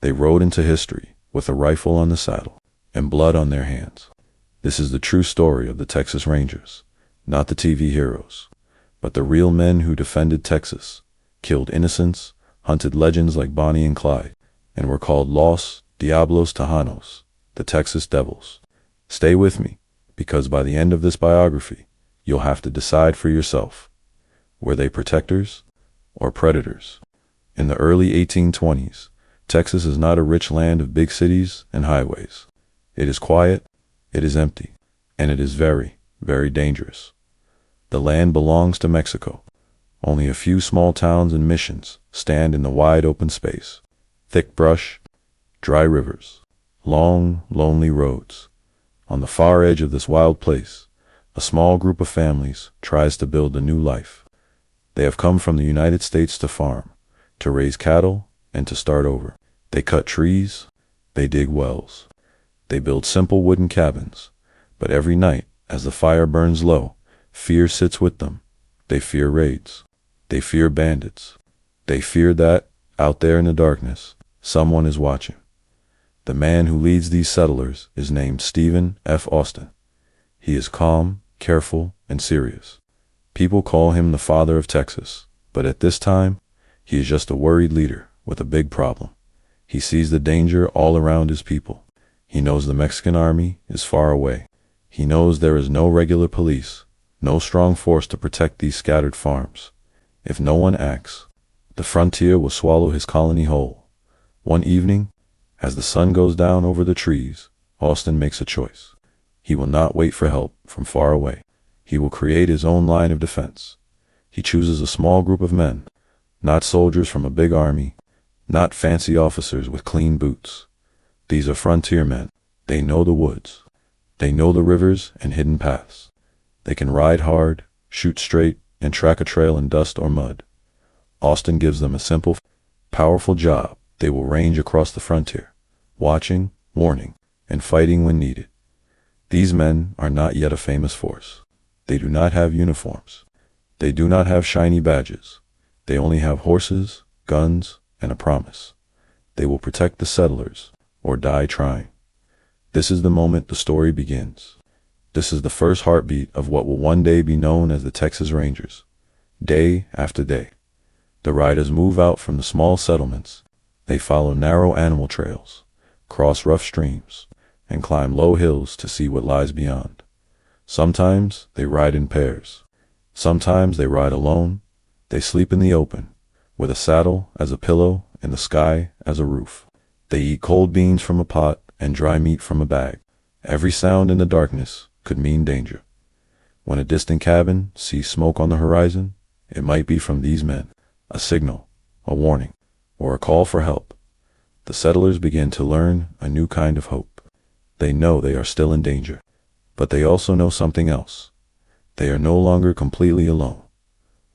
They rode into history with a rifle on the saddle and blood on their hands. This is the true story of the Texas Rangers, not the TV heroes, but the real men who defended Texas, killed innocents, hunted legends like Bonnie and Clyde, and were called Los Diablos Tejanos, the Texas Devils. Stay with me, because by the end of this biography, you'll have to decide for yourself. Were they protectors or predators? In the early 1820s, Texas is not a rich land of big cities and highways. It is quiet, it is empty, and it is very, very dangerous. The land belongs to Mexico. Only a few small towns and missions stand in the wide open space. Thick brush, dry rivers, long, lonely roads. On the far edge of this wild place, a small group of families tries to build a new life. They have come from the United States to farm, to raise cattle, and to start over. They cut trees, they dig wells, they build simple wooden cabins, but every night, as the fire burns low, fear sits with them. They fear raids, they fear bandits, they fear that, out there in the darkness, someone is watching. The man who leads these settlers is named Stephen F. Austin. He is calm, careful, and serious. People call him the father of Texas, but at this time, he is just a worried leader with a big problem. He sees the danger all around his people. He knows the Mexican army is far away. He knows there is no regular police, no strong force to protect these scattered farms. If no one acts, the frontier will swallow his colony whole. One evening, as the sun goes down over the trees, Austin makes a choice. He will not wait for help from far away. He will create his own line of defense. He chooses a small group of men, not soldiers from a big army, not fancy officers with clean boots. These are frontier men. They know the woods. They know the rivers and hidden paths. They can ride hard, shoot straight, and track a trail in dust or mud. Austin gives them a simple, powerful job. They will range across the frontier, watching, warning, and fighting when needed. These men are not yet a famous force. They do not have uniforms. They do not have shiny badges. They only have horses, guns, and a promise. They will protect the settlers, or die trying. This is the moment the story begins. This is the first heartbeat of what will one day be known as the Texas Rangers. Day after day, the riders move out from the small settlements. They follow narrow animal trails, cross rough streams, and climb low hills to see what lies beyond. Sometimes they ride in pairs. Sometimes they ride alone. They sleep in the open, with a saddle as a pillow and the sky as a roof. They eat cold beans from a pot and dry meat from a bag. Every sound in the darkness could mean danger. When a distant cabin sees smoke on the horizon, it might be from these men, a signal, a warning, or a call for help. The settlers begin to learn a new kind of hope. They know they are still in danger, but they also know something else. They are no longer completely alone.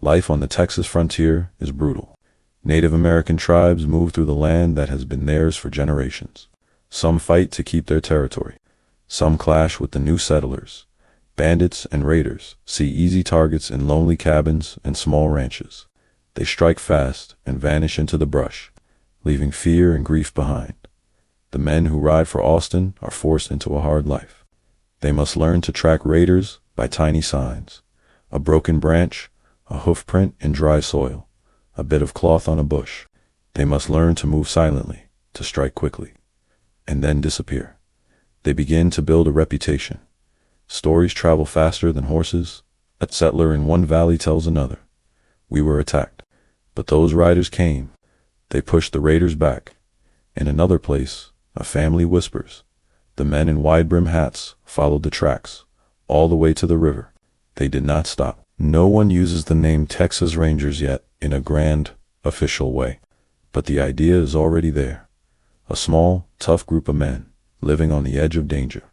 Life on the Texas frontier is brutal. Native American tribes move through the land that has been theirs for generations. Some fight to keep their territory. Some clash with the new settlers. Bandits and raiders see easy targets in lonely cabins and small ranches. They strike fast and vanish into the brush, leaving fear and grief behind. The men who ride for Austin are forced into a hard life. They must learn to track raiders by tiny signs, a broken branch, a hoof print in dry soil, a bit of cloth on a bush. They must learn to move silently, to strike quickly, and then disappear. They begin to build a reputation. Stories travel faster than horses. A settler in one valley tells another, "We were attacked, but those riders came. They pushed the raiders back." In another place, a family whispers, "The men in wide-brim hats followed the tracks, all the way to the river. They did not stop." No one uses the name Texas Rangers yet in a grand, official way, but the idea is already there. A small, tough group of men, living on the edge of danger,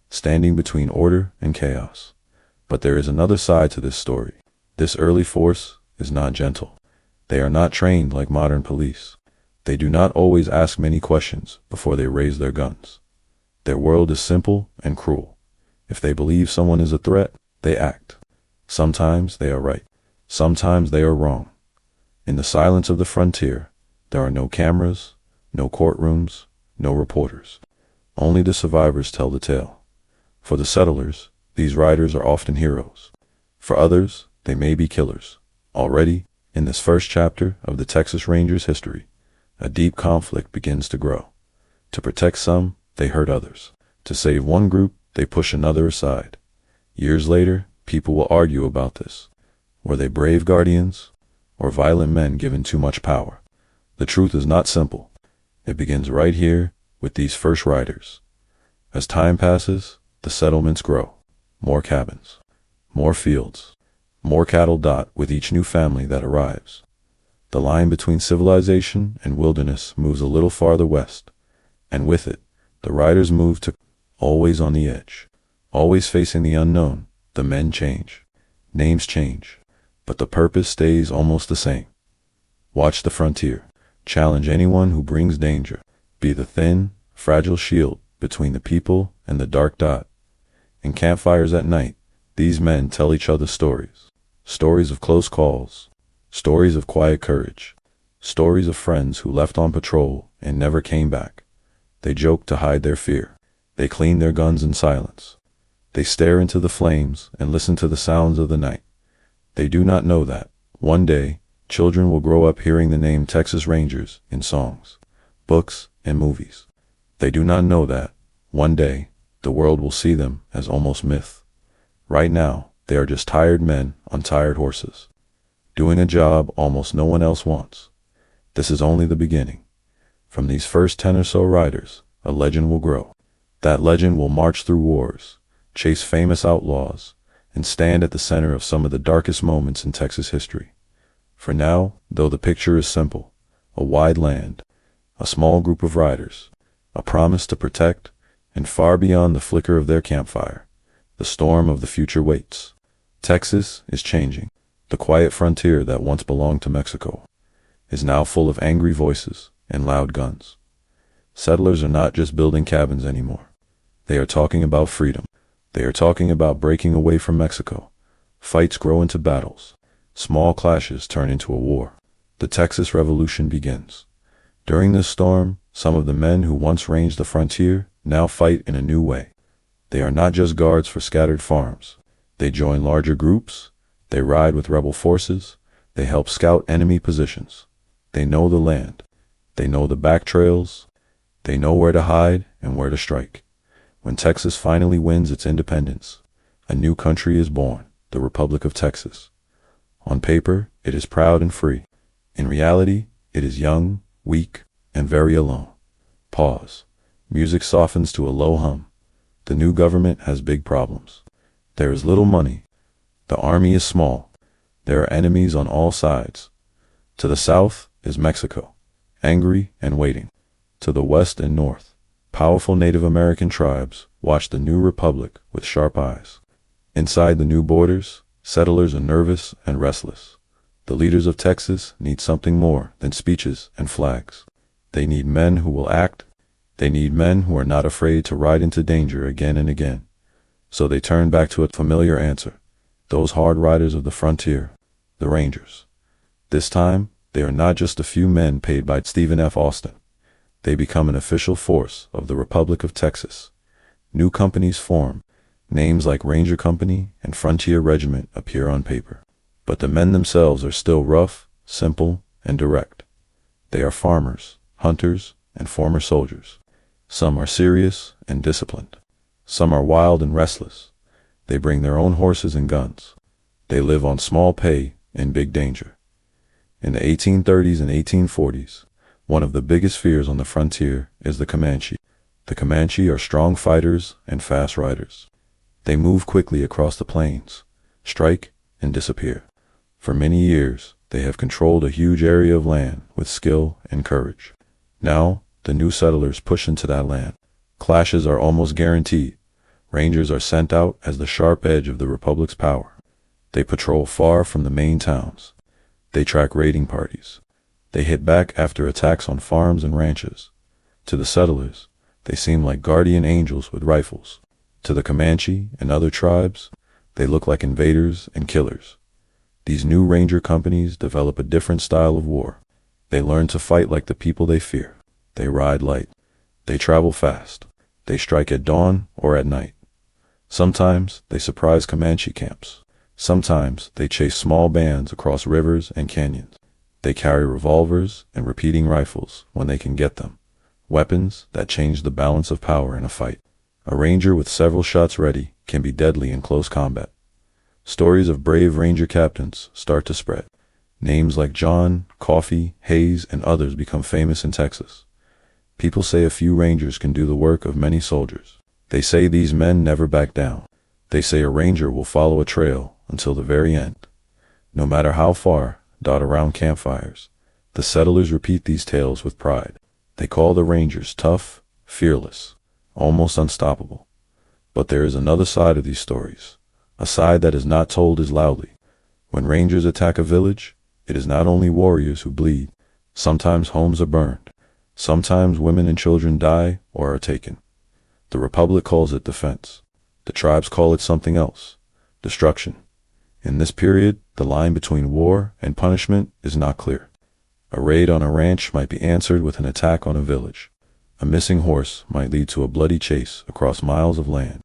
standing between order and chaos. But there is another side to this story. This early force is not gentle. They are not trained like modern police. They do not always ask many questions before they raise their guns. Their world is simple and cruel. If they believe someone is a threat, they act. Sometimes they are right. Sometimes they are wrong. In the silence of the frontier, there are no cameras, No courtrooms, no reporters. Only the survivors tell the tale. For the settlers, these riders are often heroes. For others, they may be killers. Already, in this first chapter of the Texas Rangers' history, a deep conflict begins to grow. To protect some, they hurt others. To save one group, they push another aside. Years later, people will argue about this. Were they brave guardians, or violent men given too much power? The truth is not simple. It begins right here with these first riders. As time passes, the settlements grow. More cabins, more fields, more cattle dot with each new family that arrives. The line between civilization and wilderness moves a little farther west, and with it, the riders move to always on the edge, always facing the unknown. The men change, names change, but the purpose stays almost the same. Watch the frontier. Challenge anyone who brings danger. Be the thin, fragile shield between the people and the dark dot. In campfires at night, these men tell each other stories. Stories of close calls, stories of quiet courage, stories of friends who left on patrol and never came back. They joke to hide their fear. They clean their guns in silence. They stare into the flames and listen to the sounds of the night. They do not know that, one day, children will grow up hearing the name Texas Rangers in songs, books, and movies. They do not know that, one day, the world will see them as almost myth. Right now, they are just tired men on tired horses, doing a job almost no one else wants. This is only the beginning. From these first 10 or so riders, a legend will grow. That legend will march through wars, chase famous outlaws, and stand at the center of some of the darkest moments in Texas history. For now, though the picture is simple, a wide land, a small group of riders, a promise to protect, and far beyond the flicker of their campfire, the storm of the future waits. Texas is changing. The quiet frontier that once belonged to Mexico is now full of angry voices and loud guns. Settlers are not just building cabins anymore. They are talking about freedom. They are talking about breaking away from Mexico. Fights grow into battles. Small clashes turn into a war. The Texas Revolution begins. During this storm, some of the men who once ranged the frontier now fight in a new way. They are not just guards for scattered farms. They join larger groups. They ride with rebel forces. They help scout enemy positions. They know the land. They know the back trails. They know where to hide and where to strike. When Texas finally wins its independence, a new country is born, the Republic of Texas. On paper, it is proud and free. In reality, it is young, weak, and very alone. Pause. Music softens to a low hum. The new government has big problems. There is little money. The army is small. There are enemies on all sides. To the south is Mexico, angry and waiting. To the west and north, powerful Native American tribes watch the new republic with sharp eyes. Inside the new borders, settlers are nervous and restless. The leaders of Texas need something more than speeches and flags. They need men who will act. They need men who are not afraid to ride into danger again and again. So they turn back to a familiar answer. Those hard riders of the frontier, the Rangers. This time, they are not just a few men paid by Stephen F. Austin. They become an official force of the Republic of Texas. New companies form. Names like Ranger Company and Frontier Regiment appear on paper. But the men themselves are still rough, simple, and direct. They are farmers, hunters, and former soldiers. Some are serious and disciplined. Some are wild and restless. They bring their own horses and guns. They live on small pay and big danger. In the 1830s and 1840s, one of the biggest fears on the frontier is the Comanche. The Comanche are strong fighters and fast riders. They move quickly across the plains, strike, and disappear. For many years, they have controlled a huge area of land with skill and courage. Now, the new settlers push into that land. Clashes are almost guaranteed. Rangers are sent out as the sharp edge of the Republic's power. They patrol far from the main towns. They track raiding parties. They hit back after attacks on farms and ranches. To the settlers, they seem like guardian angels with rifles. To the Comanche and other tribes, they look like invaders and killers. These new ranger companies develop a different style of war. They learn to fight like the people they fear. They ride light. They travel fast. They strike at dawn or at night. Sometimes they surprise Comanche camps. Sometimes they chase small bands across rivers and canyons. They carry revolvers and repeating rifles when they can get them, weapons that change the balance of power in a fight. A ranger with several shots ready can be deadly in close combat. Stories of brave ranger captains start to spread. Names like John, Coffee, Hayes, and others become famous in Texas. People say a few rangers can do the work of many soldiers. They say these men never back down. They say a ranger will follow a trail until the very end. No matter how far, dot around campfires. The settlers repeat these tales with pride. They call the rangers tough, fearless, almost unstoppable. But there is another side of these stories, a side that is not told as loudly. When rangers attack a village, it is not only warriors who bleed. Sometimes homes are burned. Sometimes women and children die or are taken. The Republic calls it defense. The tribes call it something else, destruction. In this period, the line between war and punishment is not clear. A raid on a ranch might be answered with an attack on a village. A missing horse might lead to a bloody chase across miles of land.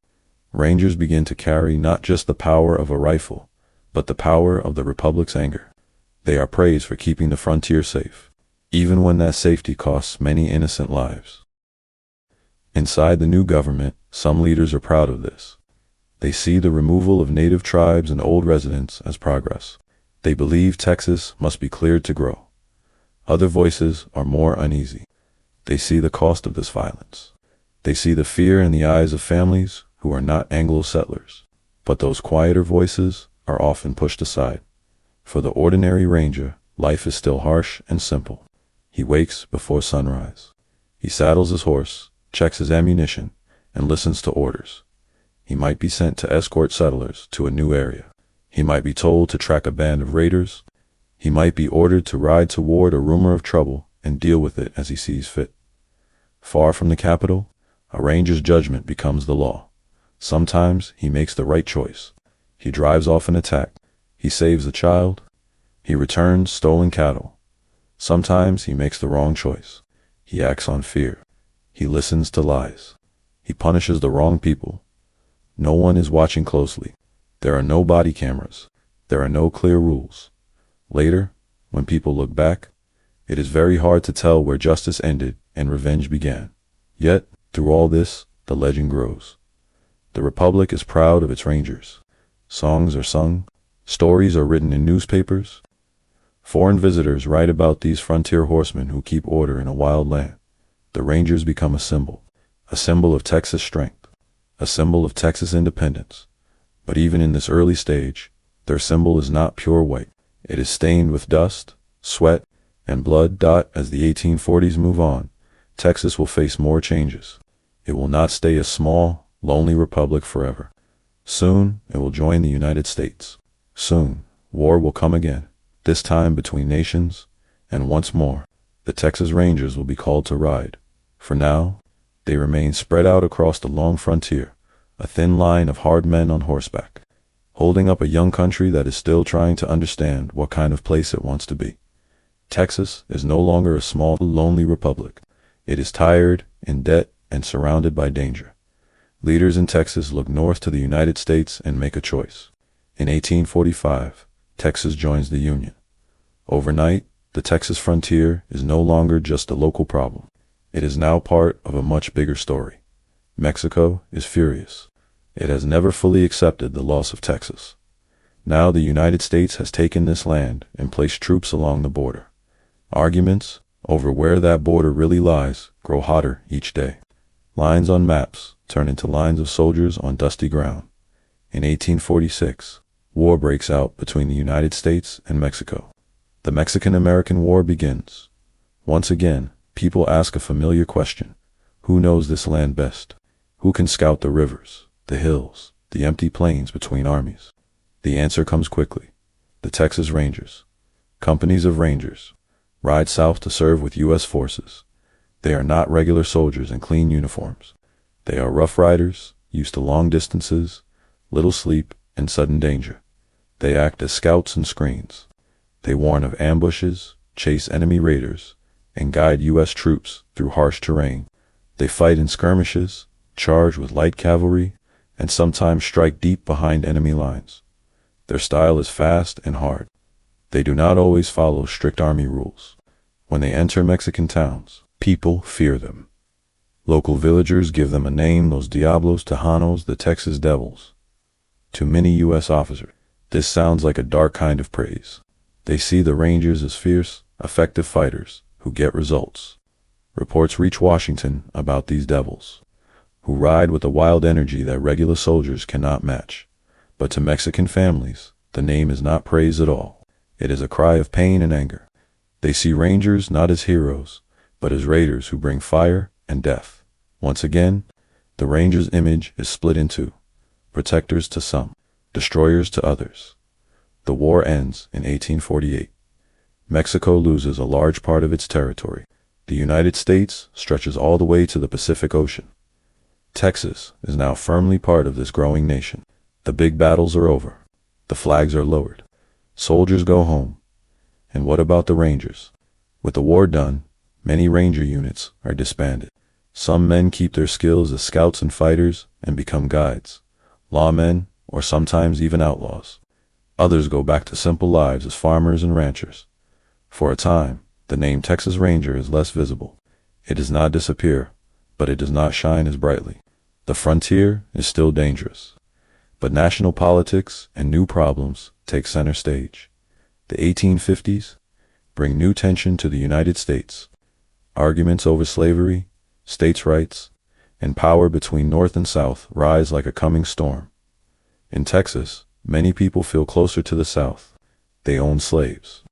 Rangers begin to carry not just the power of a rifle, but the power of the Republic's anger. They are praised for keeping the frontier safe, even when that safety costs many innocent lives. Inside the new government, some leaders are proud of this. They see the removal of native tribes and old residents as progress. They believe Texas must be cleared to grow. Other voices are more uneasy. They see the cost of this violence. They see the fear in the eyes of families who are not Anglo settlers. But those quieter voices are often pushed aside. For the ordinary ranger, life is still harsh and simple. He wakes before sunrise. He saddles his horse, checks his ammunition, and listens to orders. He might be sent to escort settlers to a new area. He might be told to track a band of raiders. He might be ordered to ride toward a rumor of trouble and deal with it as he sees fit. Far from the capital, a ranger's judgment becomes the law. Sometimes he makes the right choice. He drives off an attack. He saves a child. He returns stolen cattle. Sometimes he makes the wrong choice. He acts on fear. He listens to lies. He punishes the wrong people. No one is watching closely. There are no body cameras. There are no clear rules. Later, when people look back, it is very hard to tell where justice ended and revenge began. Yet, through all this, the legend grows. The Republic is proud of its rangers. Songs are sung. Stories are written in newspapers. Foreign visitors write about these frontier horsemen who keep order in a wild land. The Rangers become a symbol of Texas strength, a symbol of Texas independence. But even in this early stage, their symbol is not pure white. It is stained with dust, sweat, and blood. As the 1840s move on, Texas will face more changes. It will not stay a small, lonely republic forever. Soon, it will join the United States. Soon, war will come again, this time between nations, and once more, the Texas Rangers will be called to ride. For now, they remain spread out across the long frontier, a thin line of hard men on horseback, holding up a young country that is still trying to understand what kind of place it wants to be. Texas is no longer a small, lonely republic. It is tired, in debt, and surrounded by danger. Leaders in Texas look north to the United States and make a choice. In 1845, Texas joins the Union. Overnight, the Texas frontier is no longer just a local problem. It is now part of a much bigger story. Mexico is furious. It has never fully accepted the loss of Texas. Now the United States has taken this land and placed troops along the border. Arguments over where that border really lies grow hotter each day. Lines on maps turn into lines of soldiers on dusty ground. In 1846, war breaks out between the United States and Mexico. The Mexican-American War begins. Once again, people ask a familiar question. Who knows this land best? Who can scout the rivers, the hills, the empty plains between armies? The answer comes quickly. The Texas Rangers. Companies of Rangers ride south to serve with U.S. forces. They are not regular soldiers in clean uniforms. They are rough riders, used to long distances, little sleep, and sudden danger. They act as scouts and screens. They warn of ambushes, chase enemy raiders, and guide U.S. troops through harsh terrain. They fight in skirmishes, charge with light cavalry, and sometimes strike deep behind enemy lines. Their style is fast and hard. They do not always follow strict army rules. When they enter Mexican towns, people fear them. Local villagers give them a name, Los Diablos Tejanos, the Texas Devils. To many U.S. officers, this sounds like a dark kind of praise. They see the Rangers as fierce, effective fighters who get results. Reports reach Washington about these devils, who ride with a wild energy that regular soldiers cannot match. But to Mexican families, the name is not praise at all. It is a cry of pain and anger. They see Rangers not as heroes, but as raiders who bring fire and death. Once again, the Rangers' image is split in two: protectors to some, destroyers to others. The war ends in 1848. Mexico loses a large part of its territory. The United States stretches all the way to the Pacific Ocean. Texas is now firmly part of this growing nation. The big battles are over. The flags are lowered. Soldiers go home. And what about the Rangers? With the war done, many Ranger units are disbanded. Some men keep their skills as scouts and fighters and become guides, lawmen, or sometimes even outlaws. Others go back to simple lives as farmers and ranchers. For a time, the name Texas Ranger is less visible. It does not disappear, but it does not shine as brightly. The frontier is still dangerous. But national politics and new problems take center stage. The 1850s bring new tension to the United States. Arguments over slavery, states' rights, and power between North and South rise like a coming storm. In Texas, many people feel closer to the South. They own slaves.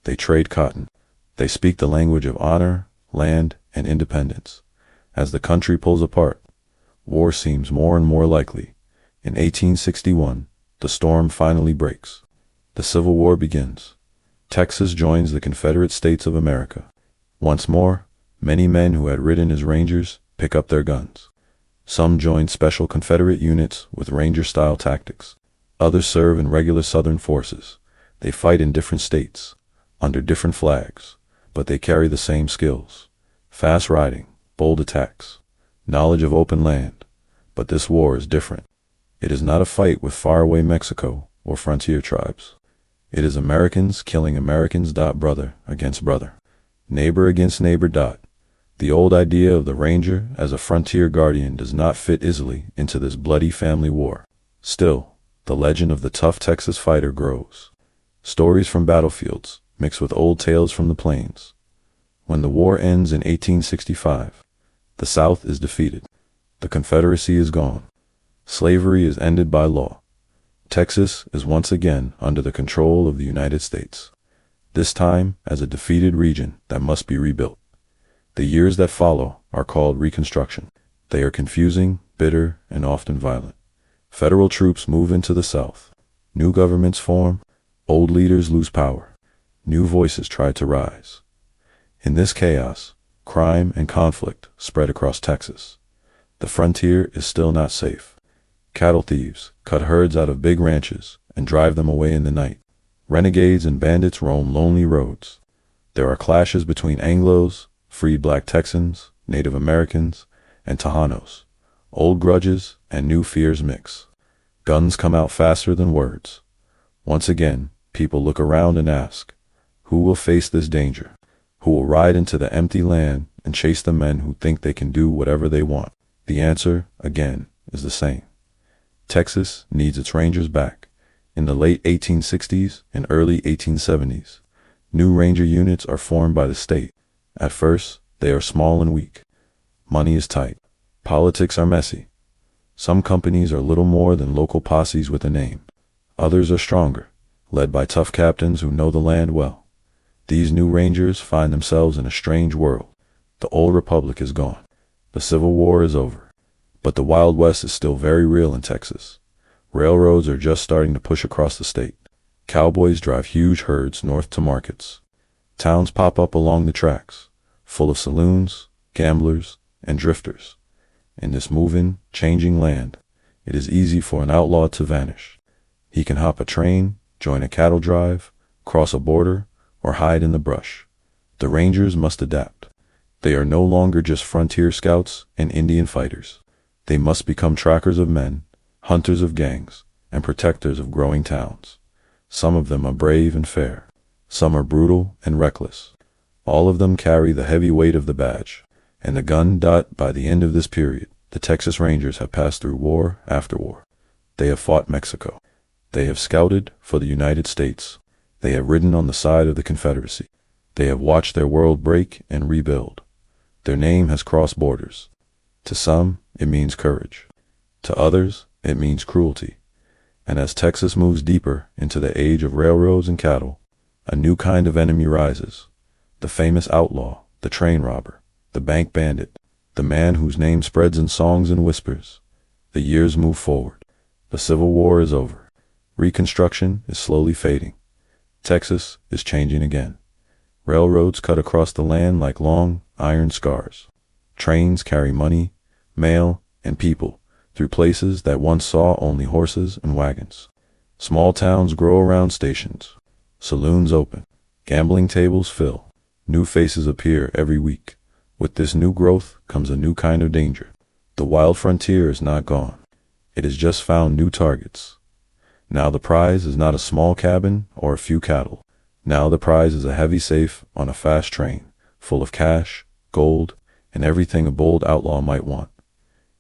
They trade cotton. They speak the language of honor, land, and independence. As the country pulls apart, war seems more and more likely. In 1861, the storm finally breaks. The Civil War begins. Texas joins the Confederate States of America. Once more, many men who had ridden as Rangers pick up their guns. Some join special Confederate units with Ranger-style tactics. Others serve in regular Southern forces. They fight in different states, under different flags, but they carry the same skills: fast riding, bold attacks, knowledge of open land. But this war is different. It is not a fight with faraway Mexico or frontier tribes. It is Americans killing Americans. Brother against brother, neighbor against neighbor. The old idea of the Ranger as a frontier guardian does not fit easily into this bloody family war. Still, the legend of the tough Texas fighter grows. Stories from battlefields mixed with old tales from the plains. When the war ends in 1865, the South is defeated. The Confederacy is gone. Slavery is ended by law. Texas is once again under the control of the United States, this time as a defeated region that must be rebuilt. The years that follow are called Reconstruction. They are confusing, bitter, and often violent. Federal troops move into the South. New governments form. Old leaders lose power. New voices try to rise. In this chaos, crime and conflict spread across Texas. The frontier is still not safe. Cattle thieves cut herds out of big ranches and drive them away in the night. Renegades and bandits roam lonely roads. There are clashes between Anglos, freed black Texans, Native Americans, and Tejanos. Old grudges and new fears mix. Guns come out faster than words. Once again, people look around and ask, who will face this danger? Who will ride into the empty land and chase the men who think they can do whatever they want? The answer, again, is the same. Texas needs its Rangers back. In the late 1860s and early 1870s, new Ranger units are formed by the state. At first, they are small and weak. Money is tight. Politics are messy. Some companies are little more than local posses with a name. Others are stronger, led by tough captains who know the land well. These new Rangers find themselves in a strange world. The old republic is gone. The Civil War is over. But the Wild West is still very real in Texas. Railroads are just starting to push across the state. Cowboys drive huge herds north to markets. Towns pop up along the tracks, full of saloons, gamblers, and drifters. In this moving, changing land, it is easy for an outlaw to vanish. He can hop a train, join a cattle drive, cross a border, or hide in the brush. The Rangers must adapt. They are no longer just frontier scouts and Indian fighters. They must become trackers of men, hunters of gangs, and protectors of growing towns. Some of them are brave and fair. Some are brutal and reckless. All of them carry the heavy weight of the badge and the gun. By the end of this period, the Texas Rangers have passed through war after war. They have fought Mexico. They have scouted for the United States. They have ridden on the side of the Confederacy. They have watched their world break and rebuild. Their name has crossed borders. To some, it means courage. To others, it means cruelty. And as Texas moves deeper into the age of railroads and cattle, a new kind of enemy rises. The famous outlaw, the train robber, the bank bandit, the man whose name spreads in songs and whispers. The years move forward. The Civil War is over. Reconstruction is slowly fading. Texas is changing again. Railroads cut across the land like long, iron scars. Trains carry money, mail, and people through places that once saw only horses and wagons. Small towns grow around stations. Saloons open. Gambling tables fill. New faces appear every week. With this new growth comes a new kind of danger. The wild frontier is not gone. It has just found new targets. Now the prize is not a small cabin or a few cattle. Now the prize is a heavy safe on a fast train, full of cash, gold, and everything a bold outlaw might want.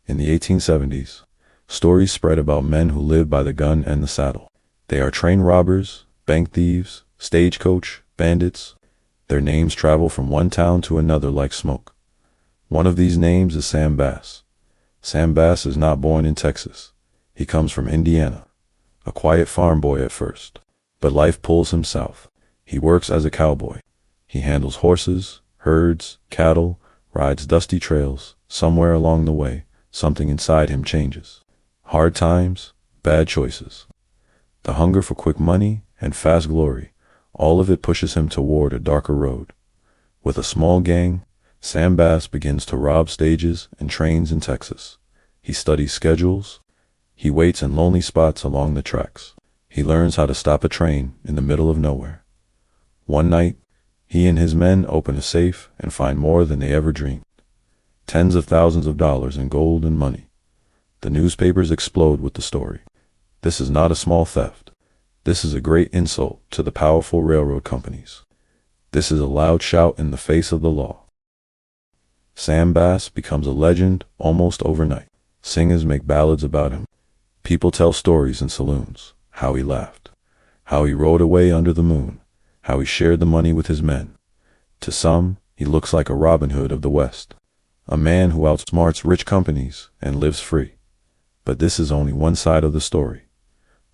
In the 1870s, stories spread about men who live by the gun and the saddle. They are train robbers, bank thieves, stagecoach bandits. Their names travel from one town to another like smoke. One of these names is Sam Bass. Sam Bass is not born in Texas. He comes from Indiana, a quiet farm boy at first. But life pulls him south. He works as a cowboy. He handles horses, herds, cattle, rides dusty trails. Somewhere along the way, something inside him changes. Hard times, bad choices. The hunger for quick money and fast glory, all of it pushes him toward a darker road. With a small gang, Sam Bass begins to rob stages and trains in Texas. He studies schedules. He waits in lonely spots along the tracks. He learns how to stop a train in the middle of nowhere. One night, he and his men open a safe and find more than they ever dreamed. Tens of thousands of dollars in gold and money. The newspapers explode with the story. This is not a small theft. This is a great insult to the powerful railroad companies. This is a loud shout in the face of the law. Sam Bass becomes a legend almost overnight. Singers make ballads about him. People tell stories in saloons. How he laughed. How he rode away under the moon. How he shared the money with his men. To some, he looks like a Robin Hood of the West. A man who outsmarts rich companies and lives free. But this is only one side of the story.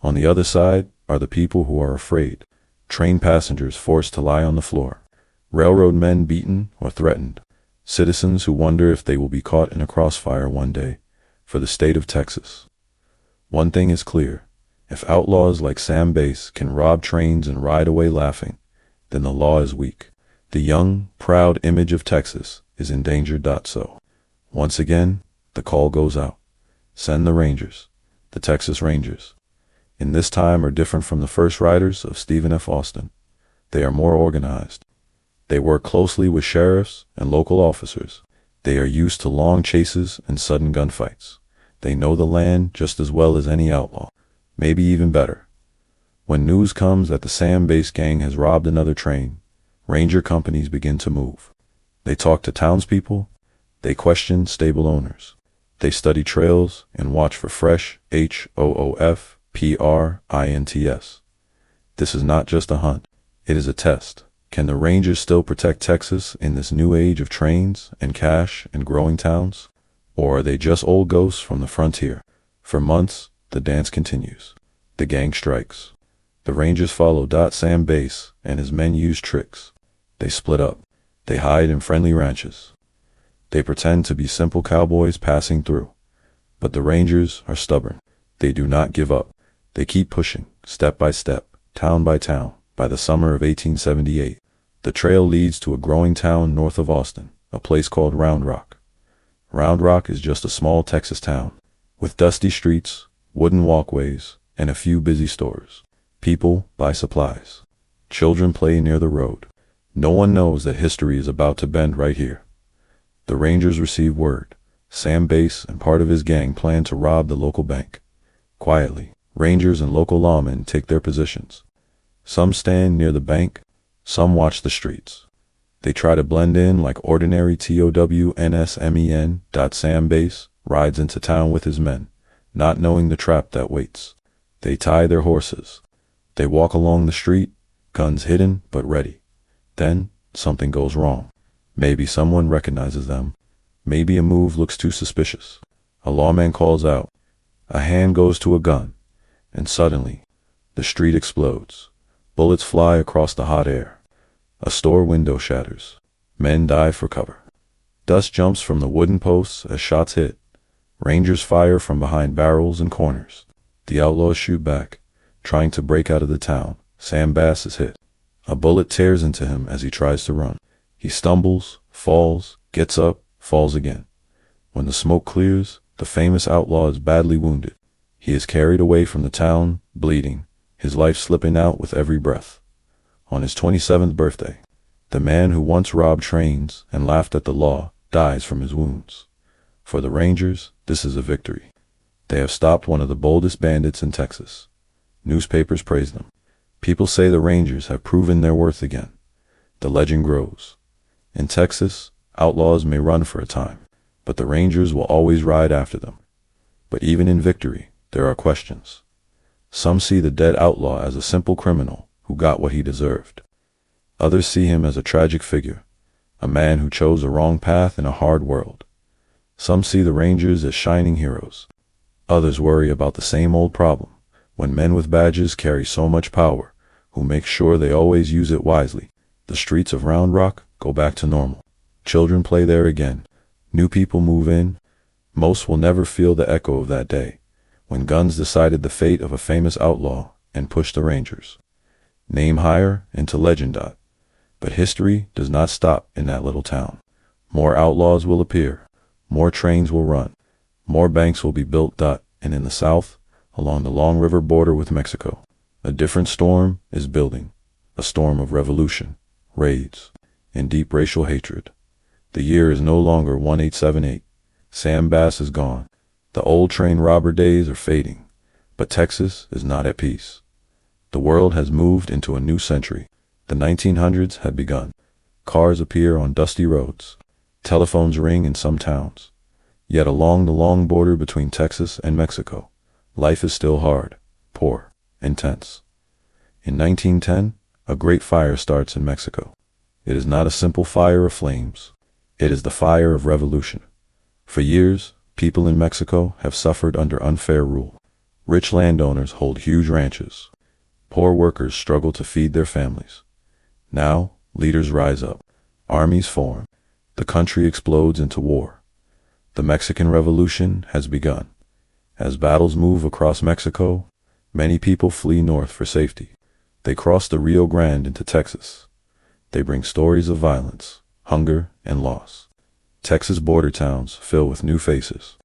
On the other side are the people who are afraid. Train passengers forced to lie on the floor. Railroad men beaten or threatened. Citizens who wonder if they will be caught in a crossfire one day. For the state of Texas. One thing is clear. If outlaws like Sam Bass can rob trains and ride away laughing, then the law is weak. The young, proud image of Texas is in danger. So, once again, the call goes out. Send the Rangers, the Texas Rangers. In this time are different from the first riders of Stephen F. Austin. They are more organized. They work closely with sheriffs and local officers. They are used to long chases and sudden gunfights. They know the land just as well as any outlaw, maybe even better. When news comes that the Sam Bass gang has robbed another train, ranger companies begin to move. They talk to townspeople. They question stable owners. They study trails and watch for fresh hoofprints. This is not just a hunt. It is a test. Can the Rangers still protect Texas in this new age of trains and cash and growing towns? Or are they just old ghosts from the frontier? For months, the dance continues. The gang strikes. The Rangers follow. Sam Bass and his men use tricks. They split up. They hide in friendly ranches. They pretend to be simple cowboys passing through. But the Rangers are stubborn. They do not give up. They keep pushing, step by step, town by town. By the summer of 1878, the trail leads to a growing town north of Austin, a place called Round Rock. Round Rock is just a small Texas town, with dusty streets, wooden walkways, and a few busy stores. People buy supplies. Children play near the road. No one knows that history is about to bend right here. The Rangers receive word. Sam Bass and part of his gang plan to rob the local bank. Quietly, Rangers and local lawmen take their positions. Some stand near the bank, some watch the streets. They try to blend in like ordinary TOWNSMEN. Sam Bass rides into town with his men, not knowing the trap that waits. They tie their horses. They walk along the street, guns hidden but ready. Then, something goes wrong. Maybe someone recognizes them. Maybe a move looks too suspicious. A lawman calls out. A hand goes to a gun. And suddenly, the street explodes. Bullets fly across the hot air. A store window shatters. Men dive for cover. Dust jumps from the wooden posts as shots hit. Rangers fire from behind barrels and corners. The outlaws shoot back, trying to break out of the town. Sam Bass is hit. A bullet tears into him as he tries to run. He stumbles, falls, gets up, falls again. When the smoke clears, the famous outlaw is badly wounded. He is carried away from the town, bleeding, his life slipping out with every breath. On his 27th birthday, the man who once robbed trains and laughed at the law dies from his wounds. For the Rangers, this is a victory. They have stopped one of the boldest bandits in Texas. Newspapers praise them. People say the Rangers have proven their worth again. The legend grows. In Texas, outlaws may run for a time, but the Rangers will always ride after them. But even in victory, there are questions. Some see the dead outlaw as a simple criminal who got what he deserved. Others see him as a tragic figure, a man who chose a wrong path in a hard world. Some see the Rangers as shining heroes. Others worry about the same old problem, when men with badges carry so much power, who make sure they always use it wisely. The streets of Round Rock go back to normal. Children play there again. New people move in. Most will never feel the echo of that day, when guns decided the fate of a famous outlaw and pushed the Rangers. Name higher into legend. But history does not stop in that little town. More outlaws will appear. More trains will run. More banks will be built. And in the south, along the long river border with Mexico, a different storm is building. A storm of revolution, raids, and deep racial hatred. The year is no longer 1878. Sam Bass is gone. The old train robber days are fading. But Texas is not at peace. The world has moved into a new century. The 1900s had begun. Cars appear on dusty roads. Telephones ring in some towns. Yet along the long border between Texas and Mexico, life is still hard, poor, and tense. In 1910, a great fire starts in Mexico. It is not a simple fire of flames. It is the fire of revolution. For years, people in Mexico have suffered under unfair rule. Rich landowners hold huge ranches. Poor workers struggle to feed their families. Now, leaders rise up. Armies form. The country explodes into war. The Mexican Revolution has begun. As battles move across Mexico, many people flee north for safety. They cross the Rio Grande into Texas. They bring stories of violence, hunger, and loss. Texas border towns fill with new faces.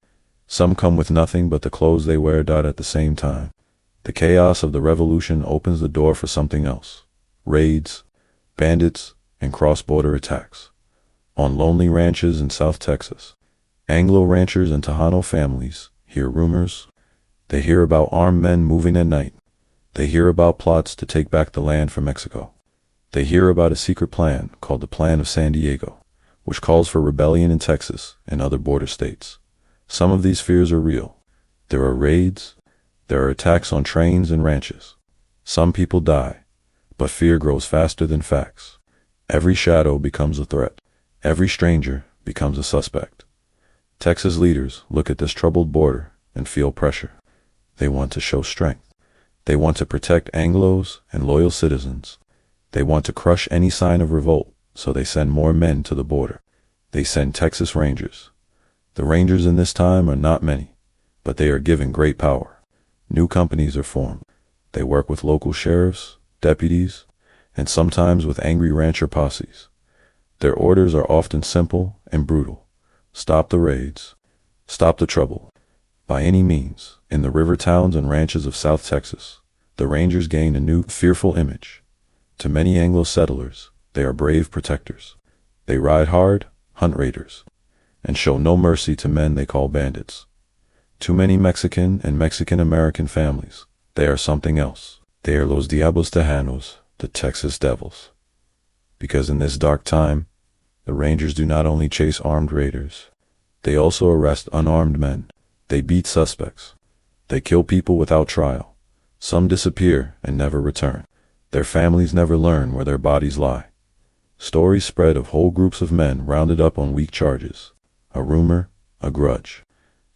Some come with nothing but the clothes they wear. At the same time, the chaos of the revolution opens the door for something else. Raids, bandits, and cross-border attacks. On lonely ranches in South Texas, Anglo ranchers and Tejano families hear rumors. They hear about armed men moving at night. They hear about plots to take back the land from Mexico. They hear about a secret plan called the Plan of San Diego, which calls for rebellion in Texas and other border states. Some of these fears are real. There are raids. There are attacks on trains and ranches. Some people die, but fear grows faster than facts. Every shadow becomes a threat. Every stranger becomes a suspect. Texas leaders look at this troubled border and feel pressure. They want to show strength. They want to protect Anglos and loyal citizens. They want to crush any sign of revolt, so they send more men to the border. They send Texas Rangers. The Rangers in this time are not many, but they are given great power. New companies are formed. They work with local sheriffs, deputies, and sometimes with angry rancher posses. Their orders are often simple and brutal. Stop the raids. Stop the trouble. By any means, in the river towns and ranches of South Texas, the Rangers gain a new, fearful image. To many Anglo settlers, They are brave protectors. They ride hard, hunt raiders, and show no mercy to men they call bandits. Too many Mexican and Mexican-American families. They are something else. They are Los Diablos Tejanos, the Texas Devils. Because in this dark time, the Rangers do not only chase armed raiders, they also arrest unarmed men. They beat suspects. They kill people without trial. Some disappear and never return. Their families never learn where their bodies lie. Stories spread of whole groups of men rounded up on weak charges. A rumor, a grudge,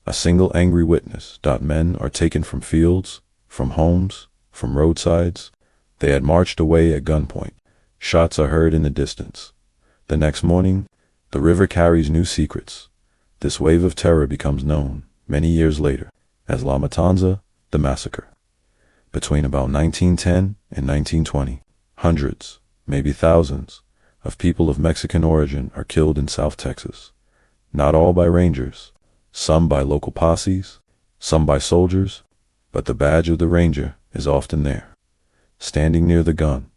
a single angry witness. Men are taken from fields, from homes, from roadsides. They had marched away at gunpoint. Shots are heard in the distance. The next morning, the river carries new secrets. This wave of terror becomes known, many years later, as La Matanza, the massacre. Between about 1910 and 1920, hundreds, maybe thousands, of people of Mexican origin are killed in South Texas. Not all by Rangers, some by local posses, some by soldiers, but the badge of the Ranger is often there, standing near the gun.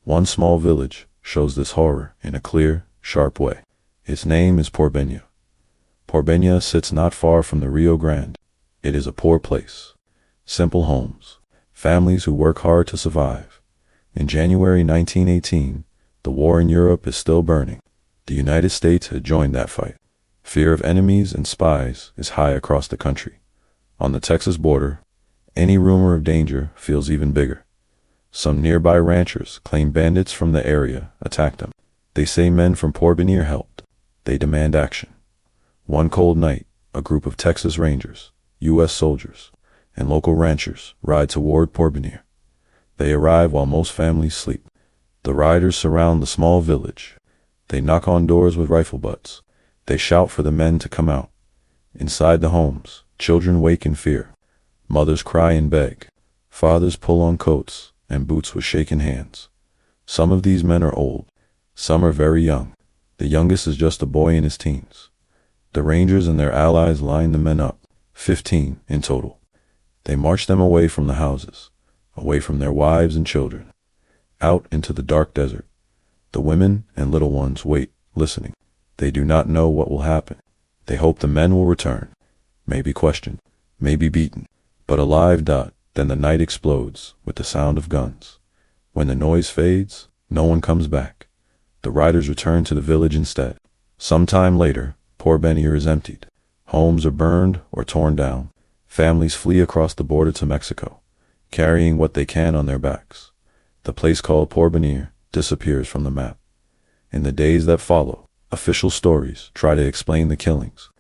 One small village shows this horror in a clear, sharp way. Its name is Porbeña. Porbeña sits not far from the Rio Grande. It is a poor place. Simple homes. Families who work hard to survive. In January 1918, the war in Europe is still burning. The United States had joined that fight. Fear of enemies and spies is high across the country. On the Texas border, any rumor of danger feels even bigger. Some nearby ranchers claim bandits from the area attacked them. They say men from Porvenir helped. They demand action. One cold night, a group of Texas Rangers, U.S. soldiers, and local ranchers ride toward Porvenir. They arrive while most families sleep. The riders surround the small village. They knock on doors with rifle butts. They shout for the men to come out. Inside the homes, children wake in fear. Mothers cry and beg. Fathers pull on coats and boots with shaking hands. Some of these men are old. Some are very young. The youngest is just a boy in his teens. The Rangers and their allies line the men up, 15 in total. They march them away from the houses, away from their wives and children, out into the dark desert. The women and little ones wait, listening. They do not know what will happen. They hope the men will return, maybe questioned, maybe beaten, but alive. Then the night explodes with the sound of guns. When the noise fades, no one comes back. The riders return to the village instead. Some time later, Porvenir is emptied. Homes are burned or torn down. Families flee across the border to Mexico, carrying what they can on their backs. The place called Porvenir disappears from the map. In the days that follow, official stories try to explain the killings.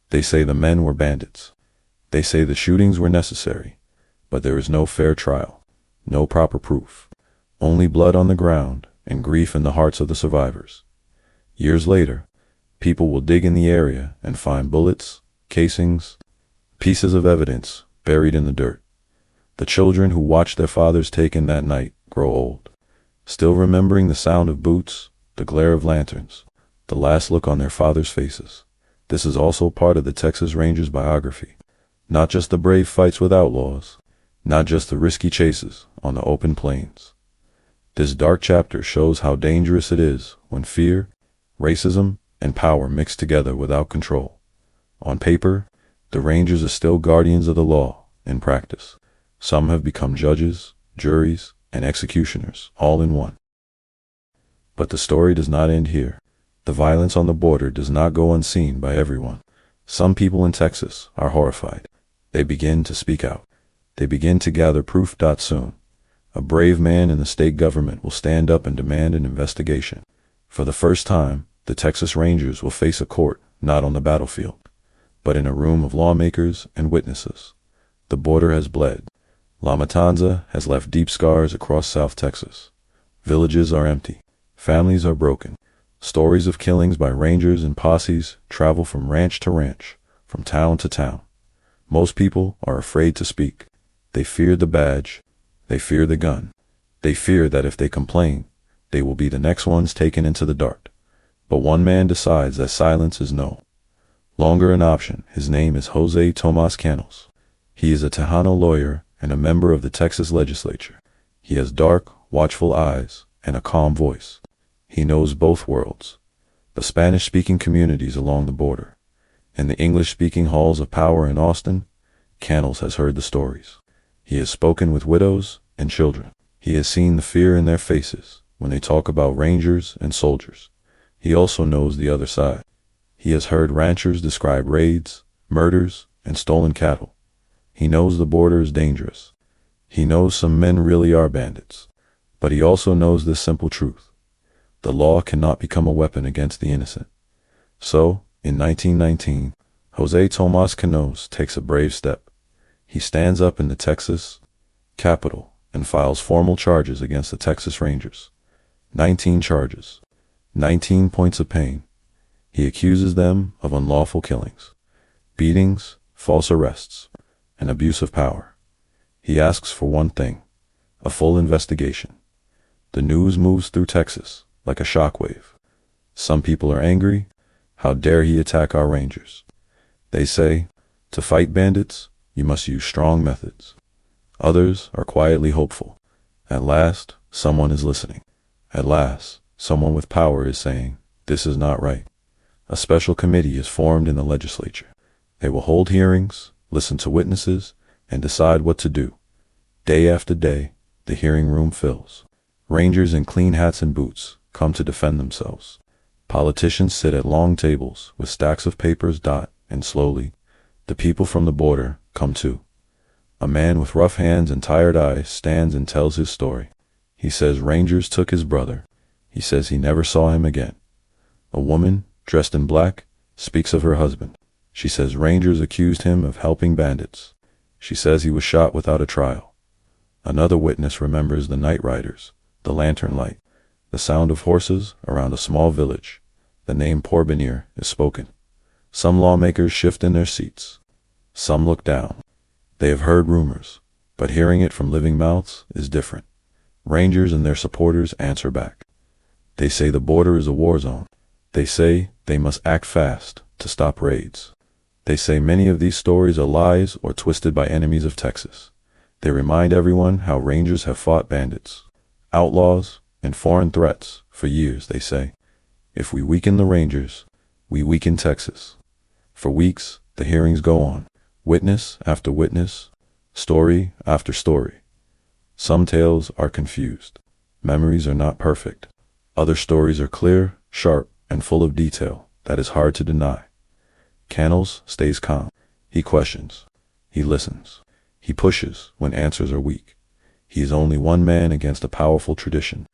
They say the men were bandits. They say the shootings were necessary, but there is no fair trial, no proper proof, only blood on the ground and grief in the hearts of the survivors. Years later, people will dig in the area and find bullets, casings, pieces of evidence buried in the dirt. The children who watched their fathers taken that night grow old, still remembering the sound of boots, the glare of lanterns, the last look on their fathers' faces. This is also part of the Texas Rangers biography. Not just the brave fights with outlaws, not just the risky chases on the open plains. This dark chapter shows how dangerous it is when fear, racism, and power mix together without control. On paper, the Rangers are still guardians of the law. In practice, some have become judges, juries, and executioners, all in one. But the story does not end here. The violence on the border does not go unseen by everyone. Some people in Texas are horrified. They begin to speak out. They begin to gather proof. Soon, a brave man in the state government will stand up and demand an investigation. For the first time, the Texas Rangers will face a court not on the battlefield, but in a room of lawmakers and witnesses. The border has bled. La Matanza has left deep scars across South Texas. Villages are empty. Families are broken. Stories of killings by Rangers and posses travel from ranch to ranch, from town to town. Most people are afraid to speak. They fear the badge. They fear the gun. They fear that if they complain, they will be the next ones taken into the dark. But one man decides that silence is no longer an option. His name is Jose Tomas Canos. He is a Tejano lawyer and a member of the Texas legislature. He has dark, watchful eyes and a calm voice. He knows both worlds, the Spanish-speaking communities along the border, and the English-speaking halls of power in Austin. Cannles has heard the stories. He has spoken with widows and children. He has seen the fear in their faces when they talk about rangers and soldiers. He also knows the other side. He has heard ranchers describe raids, murders, and stolen cattle. He knows the border is dangerous. He knows some men really are bandits. But he also knows this simple truth: the law cannot become a weapon against the innocent. So, in 1919, Jose Tomas Canoes takes a brave step. He stands up in the Texas Capitol and files formal charges against the Texas Rangers. 19 charges. 19 points of pain. He accuses them of unlawful killings, beatings, false arrests, and abuse of power. He asks for one thing: a full investigation. The news moves through Texas like a shockwave. Some people are angry. How dare he attack our rangers? They say, to fight bandits, you must use strong methods. Others are quietly hopeful. At last, someone is listening. At last, someone with power is saying, this is not right. A special committee is formed in the legislature. They will hold hearings, listen to witnesses, and decide what to do. Day after day, the hearing room fills. Rangers in clean hats and boots come to defend themselves. Politicians sit at long tables with stacks of papers. And slowly, the people from the border come too. A man with rough hands and tired eyes stands and tells his story. He says rangers took his brother. He says he never saw him again. A woman, dressed in black, speaks of her husband. She says rangers accused him of helping bandits. She says he was shot without a trial. Another witness remembers the night riders, the lantern light, the sound of horses around a small village. The name Porvenir is spoken. Some lawmakers shift in their seats. Some look down. They have heard rumors, but hearing it from living mouths is different. Rangers and their supporters answer back. They say the border is a war zone. They say they must act fast to stop raids. They say many of these stories are lies or twisted by enemies of Texas. They remind everyone how rangers have fought bandits, outlaws, and foreign threats for years. They say, if we weaken the rangers, we weaken Texas. For weeks, the hearings go on, witness after witness, story after story. Some tales are confused. Memories are not perfect. Other stories are clear, sharp, and full of detail that is hard to deny. Cannles stays calm. He questions. He listens. He pushes when answers are weak. He is only one man against a powerful tradition,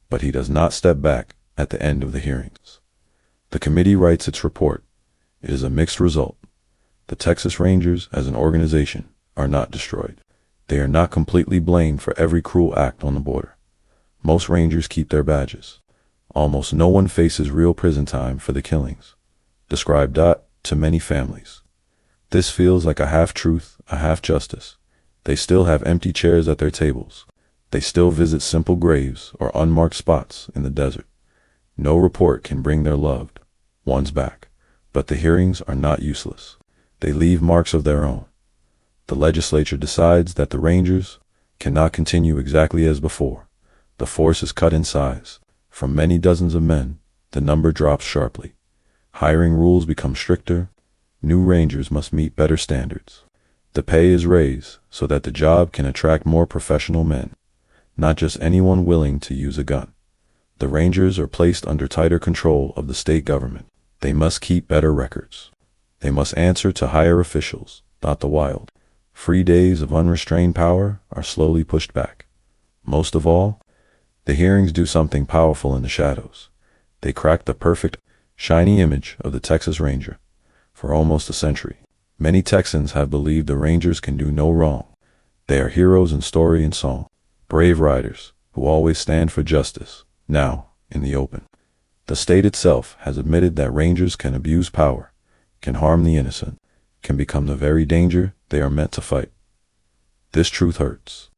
but he does not step back at the end of the hearings. The committee writes its report. It is a mixed result. The Texas Rangers, as an organization, are not destroyed. They are not completely blamed for every cruel act on the border. Most Rangers keep their badges. Almost no one faces real prison time for the killings. Described to many families. This feels like a half-truth, a half-justice. They still have empty chairs at their tables. They still visit simple graves or unmarked spots in the desert. No report can bring their loved ones back. But the hearings are not useless. They leave marks of their own. The legislature decides that the Rangers cannot continue exactly as before. The force is cut in size. From many dozens of men, the number drops sharply. Hiring rules become stricter. New Rangers must meet better standards. The pay is raised so that the job can attract more professional men, not just anyone willing to use a gun. The Rangers are placed under tighter control of the state government. They must keep better records. They must answer to higher officials, not the wild. Free days of unrestrained power are slowly pushed back. Most of all, the hearings do something powerful in the shadows. They crack the perfect, shiny image of the Texas Ranger. For almost a century, many Texans have believed the Rangers can do no wrong. They are heroes in story and song, brave riders who always stand for justice. Now, in the open, the state itself has admitted that Rangers can abuse power, can harm the innocent, can become the very danger they are meant to fight. This truth hurts,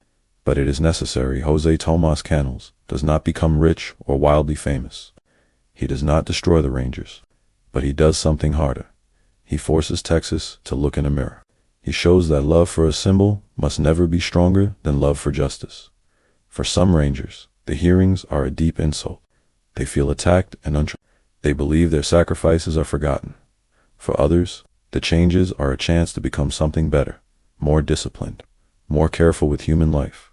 but it is necessary. Jose Tomas Cannles does not become rich or wildly famous. He does not destroy the Rangers, but he does something harder. He forces Texas to look in a mirror. He shows that love for a symbol must never be stronger than love for justice. For some Rangers, the hearings are a deep insult. They feel attacked and untrusted. They believe their sacrifices are forgotten. For others, the changes are a chance to become something better, more disciplined, more careful with human life.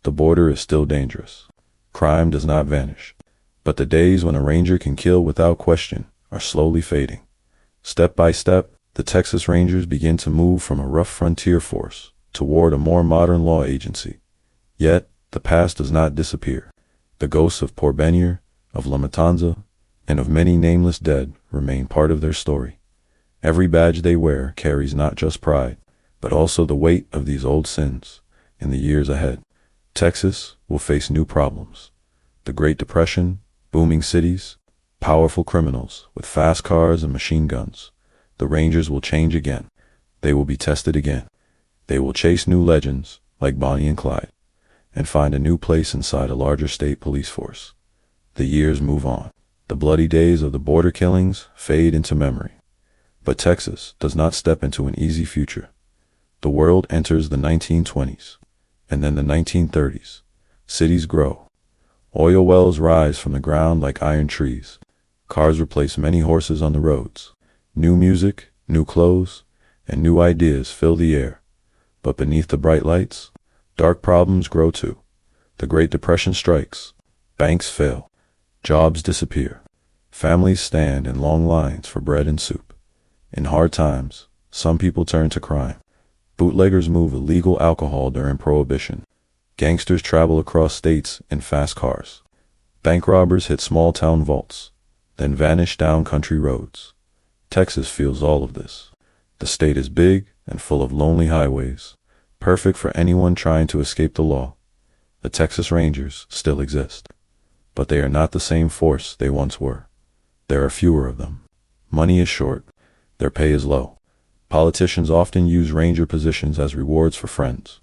The border is still dangerous. Crime does not vanish. But the days when a ranger can kill without question are slowly fading. Step by step, the Texas Rangers begin to move from a rough frontier force toward a more modern law agency. Yet, the past does not disappear. The ghosts of Porvenir, of La Matanza, and of many nameless dead remain part of their story. Every badge they wear carries not just pride, but also the weight of these old sins. In the years ahead, Texas will face new problems. The Great Depression, booming cities, powerful criminals with fast cars and machine guns. The Rangers will change again. They will be tested again. They will chase new legends, like Bonnie and Clyde, and find a new place inside a larger state police force. The years move on. The bloody days of the border killings fade into memory. But Texas does not step into an easy future. The world enters the 1920s, and then the 1930s. Cities grow. Oil wells rise from the ground like iron trees. Cars replace many horses on the roads. New music, new clothes, and new ideas fill the air. But beneath the bright lights, dark problems grow too. The Great Depression strikes. Banks fail. Jobs disappear. Families stand in long lines for bread and soup. In hard times, some people turn to crime. Bootleggers move illegal alcohol during Prohibition. Gangsters travel across states in fast cars. Bank robbers hit small-town vaults, then vanish down country roads. Texas feels all of this. The state is big and full of lonely highways, perfect for anyone trying to escape the law. The Texas Rangers still exist, but they are not the same force they once were. There are fewer of them. Money is short. Their pay is low. Politicians often use ranger positions as rewards for friends,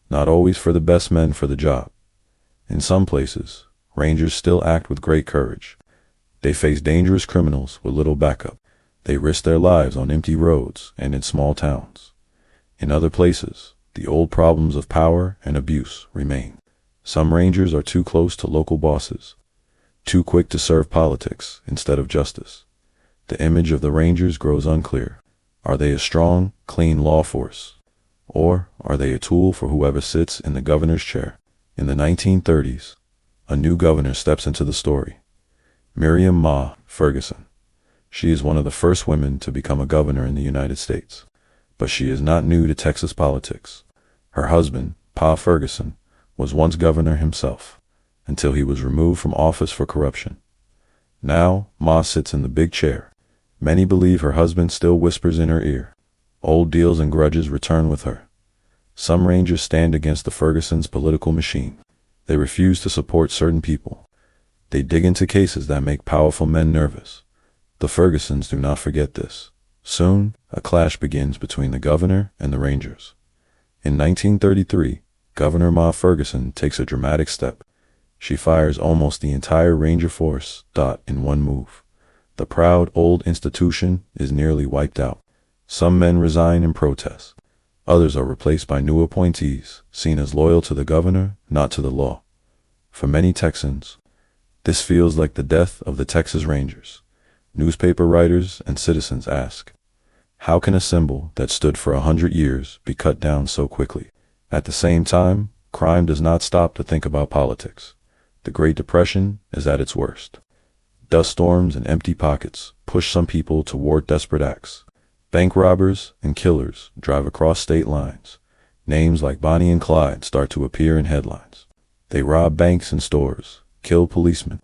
not always for the best men for the job. In some places, rangers still act with great courage. They face dangerous criminals with little backup. They risk their lives on empty roads and in small towns. In other places, the old problems of power and abuse remain. Some rangers are too close to local bosses, too quick to serve politics instead of justice. The image of the rangers grows unclear. Are they a strong, clean law force? Or are they a tool for whoever sits in the governor's chair? In the 1930s, a new governor steps into the story. Miriam Ma Ferguson. She is one of the first women to become a governor in the United States. But she is not new to Texas politics. Her husband, Pa Ferguson, was once governor himself, until he was removed from office for corruption. Now, Ma sits in the big chair. Many believe her husband still whispers in her ear. Old deals and grudges return with her. Some rangers stand against the Fergusons' political machine. They refuse to support certain people. They dig into cases that make powerful men nervous. The Fergusons do not forget this. Soon, a clash begins between the governor and the rangers. In 1933, Governor Ma Ferguson takes a dramatic step. She fires almost the entire ranger force in one move. The proud old institution is nearly wiped out. Some men resign in protest. Others are replaced by new appointees, seen as loyal to the governor, not to the law. For many Texans, this feels like the death of the Texas Rangers. Newspaper writers and citizens ask, how can a symbol that stood for 100 years be cut down so quickly? At the same time, crime does not stop to think about politics. The Great Depression is at its worst. Dust storms and empty pockets push some people toward desperate acts. Bank robbers and killers drive across state lines. Names like Bonnie and Clyde start to appear in headlines. They rob banks and stores, kill policemen,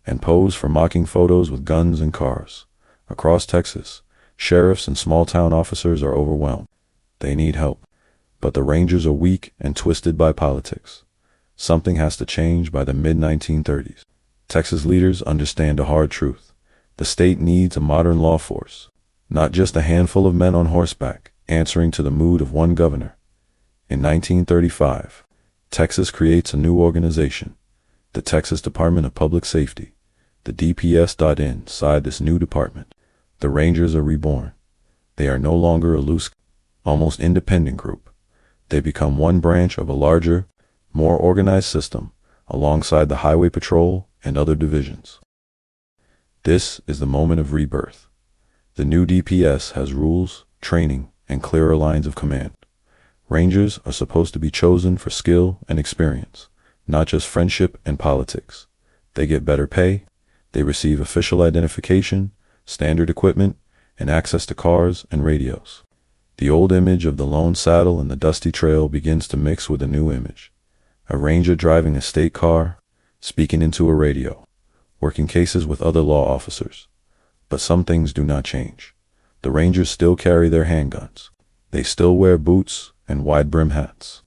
and pose for mocking photos with guns and cars. Across Texas, sheriffs and small-town officers are overwhelmed. They need help. But the Rangers are weak and twisted by politics. Something has to change by the mid-1930s. Texas leaders understand a hard truth. The state needs a modern law force, not just a handful of men on horseback answering to the mood of one governor. In 1935, Texas creates a new organization, the Texas Department of Public Safety. The DPS. Inside this new department, the Rangers are reborn. They are no longer a loose, almost independent group. They become one branch of a larger, more organized system, alongside the Highway Patrol and other divisions. This is the moment of rebirth. The new DPS has rules, training, and clearer lines of command. Rangers are supposed to be chosen for skill and experience, not just friendship and politics. They get better pay, they receive official identification, standard equipment, and access to cars and radios. The old image of the lone saddle and the dusty trail begins to mix with a new image. A ranger driving a state car, speaking into a radio, working cases with other law officers. But some things do not change. The rangers still carry their handguns. They still wear boots and wide-brim hats.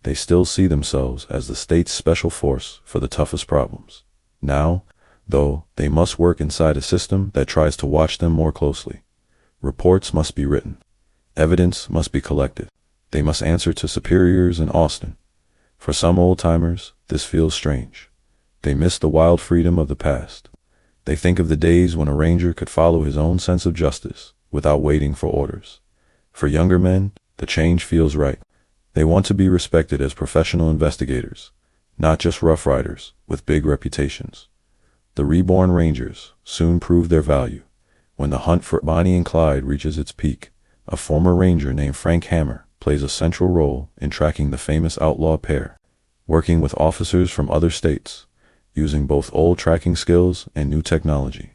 They still see themselves as the state's special force for the toughest problems. Now, though, they must work inside a system that tries to watch them more closely. Reports must be written. Evidence must be collected. They must answer to superiors in Austin. For some old-timers, this feels strange. They miss the wild freedom of the past. They think of the days when a ranger could follow his own sense of justice without waiting for orders. For younger men, the change feels right. They want to be respected as professional investigators, not just rough riders with big reputations. The reborn rangers soon prove their value. When the hunt for Bonnie and Clyde reaches its peak, a former ranger named Frank Hammer plays a central role in tracking the famous outlaw pair, working with officers from other states, using both old tracking skills and new technology.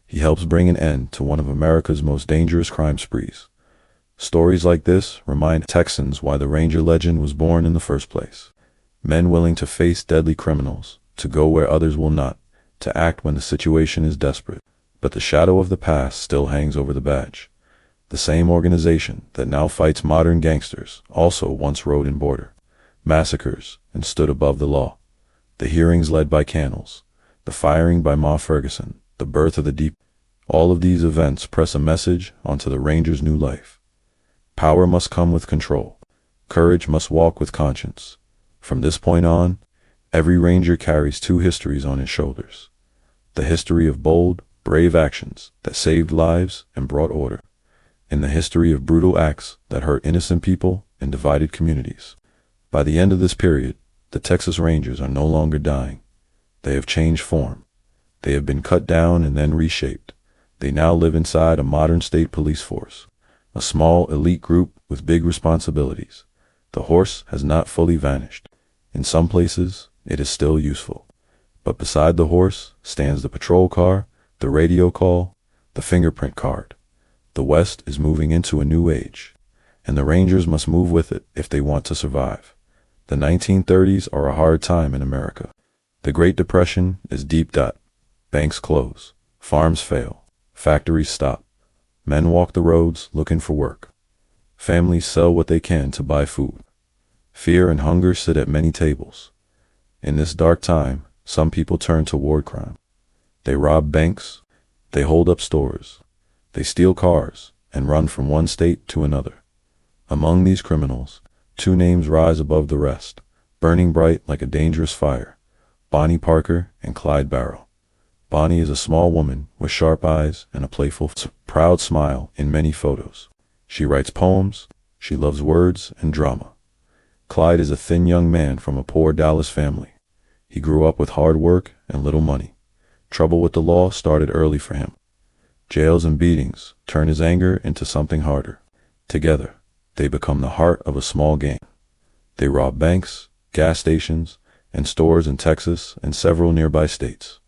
He helps bring an end to one of America's most dangerous crime sprees. Stories like this remind Texans why the Ranger legend was born in the first place. Men willing to face deadly criminals, to go where others will not, to act when the situation is desperate. But the shadow of the past still hangs over the badge. The same organization that now fights modern gangsters also once rode in border massacres and stood above the law. The hearings led by Cannles, the firing by Ma Ferguson, the birth of the Deep. All of these events press a message onto the Ranger's new life. Power must come with control. Courage must walk with conscience. From this point on, every Ranger carries two histories on his shoulders. The history of bold, brave actions that saved lives and brought order, and the history of brutal acts that hurt innocent people and divided communities. By the end of this period, the Texas Rangers are no longer dying. They have changed form. They have been cut down and then reshaped. They now live inside a modern state police force, a small elite group with big responsibilities. The horse has not fully vanished. In some places, it is still useful. But beside the horse stands the patrol car, the radio call, the fingerprint card. The West is moving into a new age, and the Rangers must move with it if they want to survive. The 1930s are a hard time in America. The Great Depression is deep. Banks close, farms fail, factories stop. Men walk the roads looking for work. Families sell what they can to buy food. Fear and hunger sit at many tables. In this dark time, some people turn toward crime. They rob banks, they hold up stores, they steal cars and run from one state to another. Among these criminals, two names rise above the rest, burning bright like a dangerous fire: Bonnie Parker and Clyde Barrow. Bonnie is a small woman with sharp eyes and a playful, proud smile in many photos. She writes poems, she loves words and drama. Clyde is a thin young man from a poor Dallas family. He grew up with hard work and little money. Trouble with the law started early for him. Jails and beatings turn his anger into something harder. Together, they become the heart of a small gang. They rob banks, gas stations, and stores in Texas and several nearby states.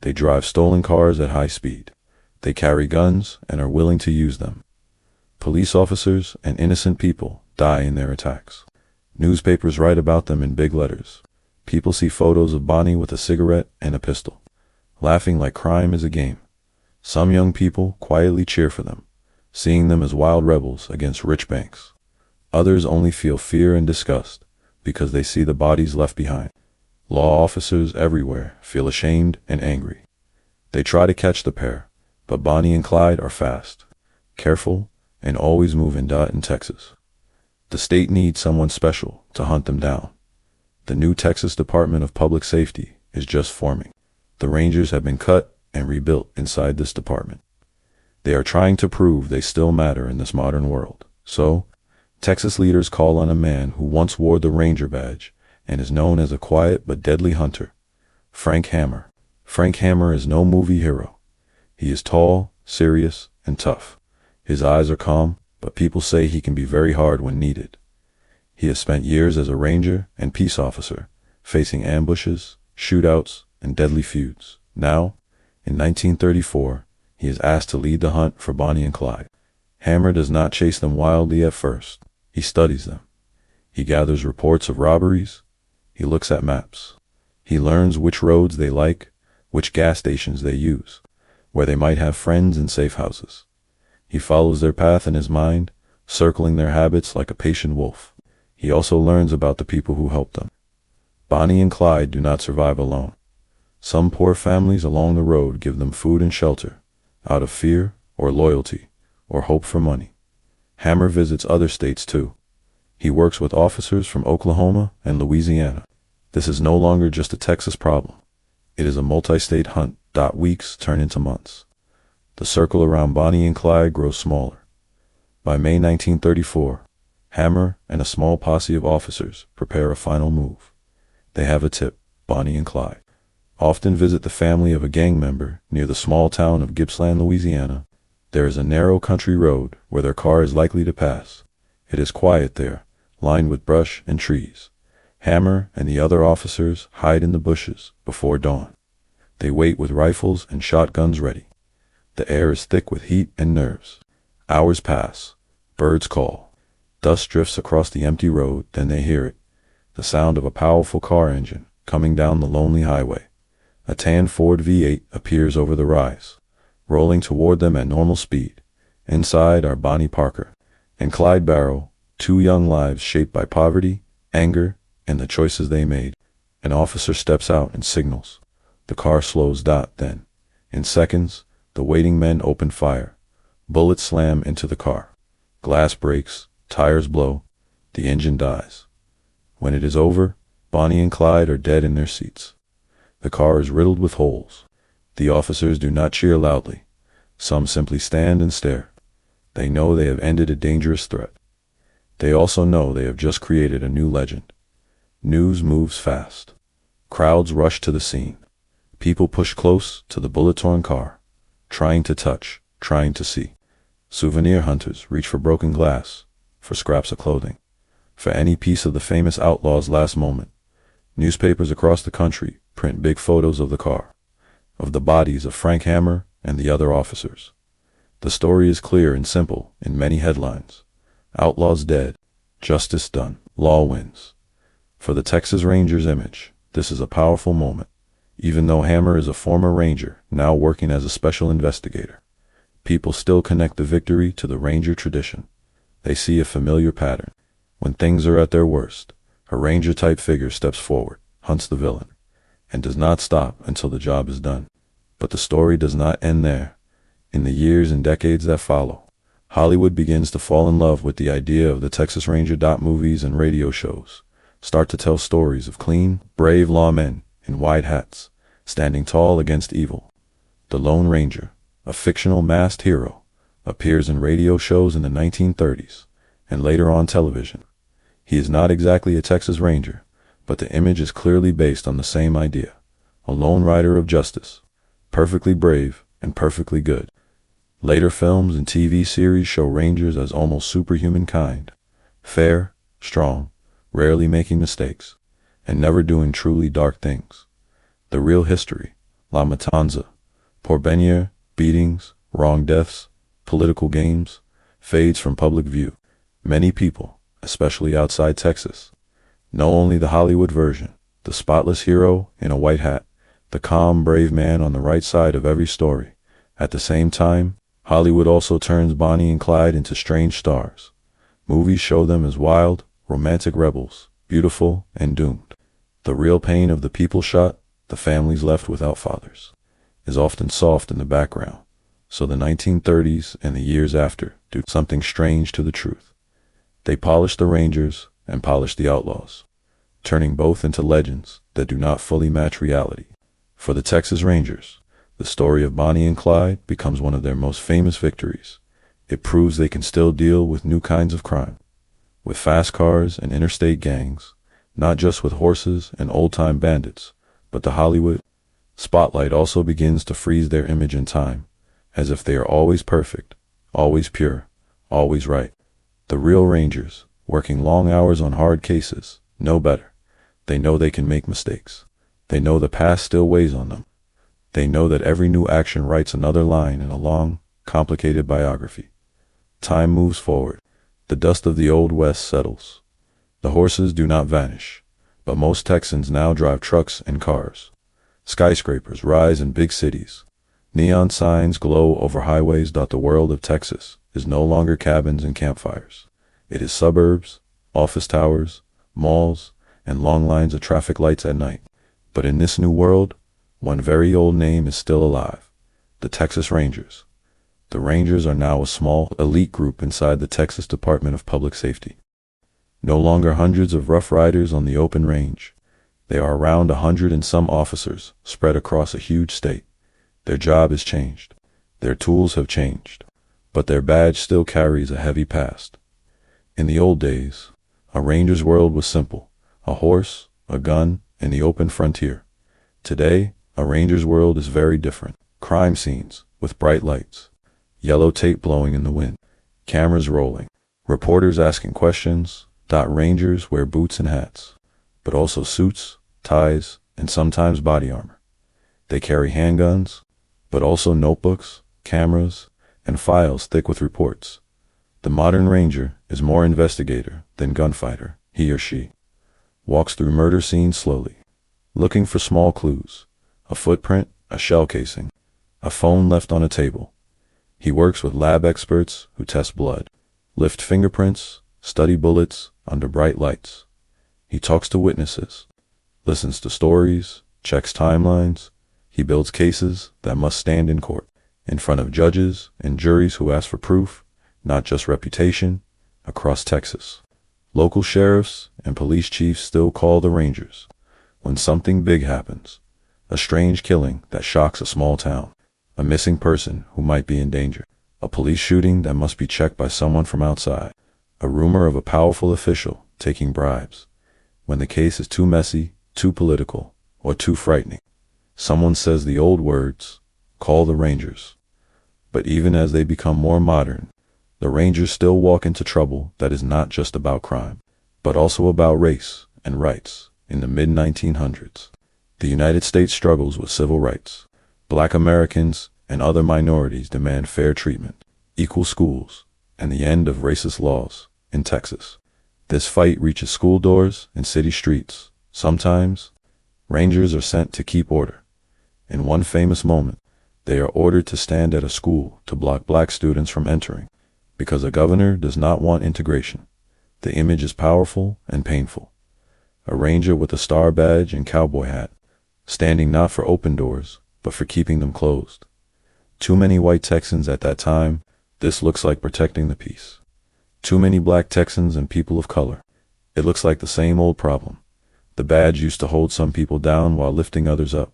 They drive stolen cars at high speed. They carry guns and are willing to use them. Police officers and innocent people die in their attacks. Newspapers write about them in big letters. People see photos of Bonnie with a cigarette and a pistol, laughing like crime is a game. Some young people quietly cheer for them, seeing them as wild rebels against rich banks. Others only feel fear and disgust because they see the bodies left behind. Law officers everywhere feel ashamed and angry. They try to catch the pair, but Bonnie and Clyde are fast, careful, and always move in Texas. The state needs someone special to hunt them down. The new Texas Department of Public Safety is just forming. The Rangers have been cut and rebuilt inside this department. They are trying to prove they still matter in this modern world. So, Texas leaders call on a man who once wore the Ranger badge and is known as a quiet but deadly hunter, Frank Hammer. Frank Hammer is no movie hero. He is tall, serious, and tough. His eyes are calm, but people say he can be very hard when needed. He has spent years as a ranger and peace officer, facing ambushes, shootouts, and deadly feuds. Now, in 1934, he is asked to lead the hunt for Bonnie and Clyde. Hammer does not chase them wildly at first. He studies them. He gathers reports of robberies. He looks at maps. He learns which roads they like, which gas stations they use, where they might have friends and safe houses. He follows their path in his mind, circling their habits like a patient wolf. He also learns about the people who helped them. Bonnie and Clyde do not survive alone. Some poor families along the road give them food and shelter, out of fear or loyalty or hope for money. Hammer visits other states too. He works with officers from Oklahoma and Louisiana. This is no longer just a Texas problem. It is a multi-state hunt. Weeks turn into months. The circle around Bonnie and Clyde grows smaller. By May 1934, Hammer and a small posse of officers prepare a final move. They have a tip: Bonnie and Clyde often visit the family of a gang member near the small town of Gippsland, Louisiana. There is a narrow country road where their car is likely to pass. It is quiet there, lined with brush and trees. Hammer and the other officers hide in the bushes before dawn. They wait with rifles and shotguns ready. The air is thick with heat and nerves. Hours pass. Birds call. Dust drifts across the empty road, then they hear it. The sound of a powerful car engine coming down the lonely highway. A tan Ford V8 appears over the rise, rolling toward them at normal speed. Inside are Bonnie Parker and Clyde Barrow, two young lives shaped by poverty, anger, and the choices they made. An officer steps out and signals. The car slows. Then, in seconds, the waiting men open fire. Bullets slam into the car. Glass breaks, tires blow, the engine dies. When it is over, Bonnie and Clyde are dead in their seats. The car is riddled with holes. The officers do not cheer loudly. Some simply stand and stare. They know they have ended a dangerous threat. They also know they have just created a new legend. News moves fast. Crowds rush to the scene. People push close to the bullet-torn car, trying to touch, trying to see. Souvenir hunters reach for broken glass, for scraps of clothing, for any piece of the famous Outlaws' last moment. Newspapers across the country print big photos of the car, of the bodies of Frank Hammer and the other officers. The story is clear and simple in many headlines. Outlaws dead, justice done, law wins. For the Texas Rangers image, this is a powerful moment. Even though Hammer is a former ranger, now working as a special investigator, people still connect the victory to the ranger tradition. They see a familiar pattern. When things are at their worst, a ranger-type figure steps forward, hunts the villain, and does not stop until the job is done. But the story does not end there. In the years and decades that follow, Hollywood begins to fall in love with the idea of the Texas Ranger. Movies and radio shows start to tell stories of clean, brave lawmen in white hats, standing tall against evil. The Lone Ranger, a fictional masked hero, appears in radio shows in the 1930s, and later on television. He is not exactly a Texas Ranger, but the image is clearly based on the same idea: a lone rider of justice, perfectly brave and perfectly good. Later films and TV series show Rangers as almost superhuman kind, fair, strong, rarely making mistakes, and never doing truly dark things. The real history, La Matanza, Porvenir, beatings, wrong deaths, political games, fades from public view. Many people, especially outside Texas, know only the Hollywood version, the spotless hero in a white hat, the calm, brave man on the right side of every story. At the same time, Hollywood also turns Bonnie and Clyde into strange stars. Movies show them as wild, romantic rebels, beautiful and doomed. The real pain of the people shot, the families left without fathers, is often soft in the background. So the 1930s and the years after do something strange to the truth. They polish the Rangers and polish the Outlaws, turning both into legends that do not fully match reality. For the Texas Rangers, the story of Bonnie and Clyde becomes one of their most famous victories. It proves they can still deal with new kinds of crime, with fast cars and interstate gangs, not just with horses and old-time bandits, but the Hollywood spotlight also begins to freeze their image in time. as if they are always perfect, always pure, always right. The real rangers, working long hours on hard cases, know better. They know they can make mistakes. They know the past still weighs on them. They know that every new action writes another line in a long, complicated biography. Time moves forward. The dust of the Old West settles. The horses do not vanish, but most Texans now drive trucks and cars. Skyscrapers rise in big cities. Neon signs glow over highways. The world of Texas is no longer cabins and campfires. It is suburbs, office towers, malls, and long lines of traffic lights at night. But in this new world, one very old name is still alive: the Texas Rangers. The Rangers are now a small, elite group inside the Texas Department of Public Safety. No longer hundreds of rough riders on the open range. They are around 100 and some officers spread across a huge state. Their job has changed. Their tools have changed. But their badge still carries a heavy past. In the old days, a ranger's world was simple: a horse, a gun, and the open frontier. Today, a ranger's world is very different. Crime scenes with bright lights, yellow tape blowing in the wind, cameras rolling, reporters asking questions. Rangers wear boots and hats, but also suits, ties, and sometimes body armor. They carry handguns, but also notebooks, cameras, and files thick with reports. The modern ranger is more investigator than gunfighter. He or she walks through murder scenes slowly, looking for small clues: a footprint, a shell casing, a phone left on a table. He works with lab experts who test blood, lift fingerprints, study bullets under bright lights. He talks to witnesses, listens to stories, checks timelines. He builds cases that must stand in court, in front of judges and juries who ask for proof, not just reputation. Across Texas, local sheriffs and police chiefs still call the Rangers when something big happens: a strange killing that shocks a small town, a missing person who might be in danger, a police shooting that must be checked by someone from outside, a rumor of a powerful official taking bribes. When the case is too messy, too political, or too frightening, someone says the old words: call the Rangers. But even as they become more modern, the Rangers still walk into trouble that is not just about crime, but also about race and rights. In the mid-1900s, the United States struggles with civil rights. Black Americans and other minorities demand fair treatment, equal schools, and the end of racist laws. In Texas, this fight reaches school doors and city streets. Sometimes, Rangers are sent to keep order. In one famous moment, they are ordered to stand at a school to block black students from entering, because a governor does not want integration. The image is powerful and painful. A ranger with a star badge and cowboy hat, standing not for open doors, but for keeping them closed. Too many white Texans at that time, this looks like protecting the peace. Too many black Texans and people of color, it looks like the same old problem. The badge used to hold some people down while lifting others up.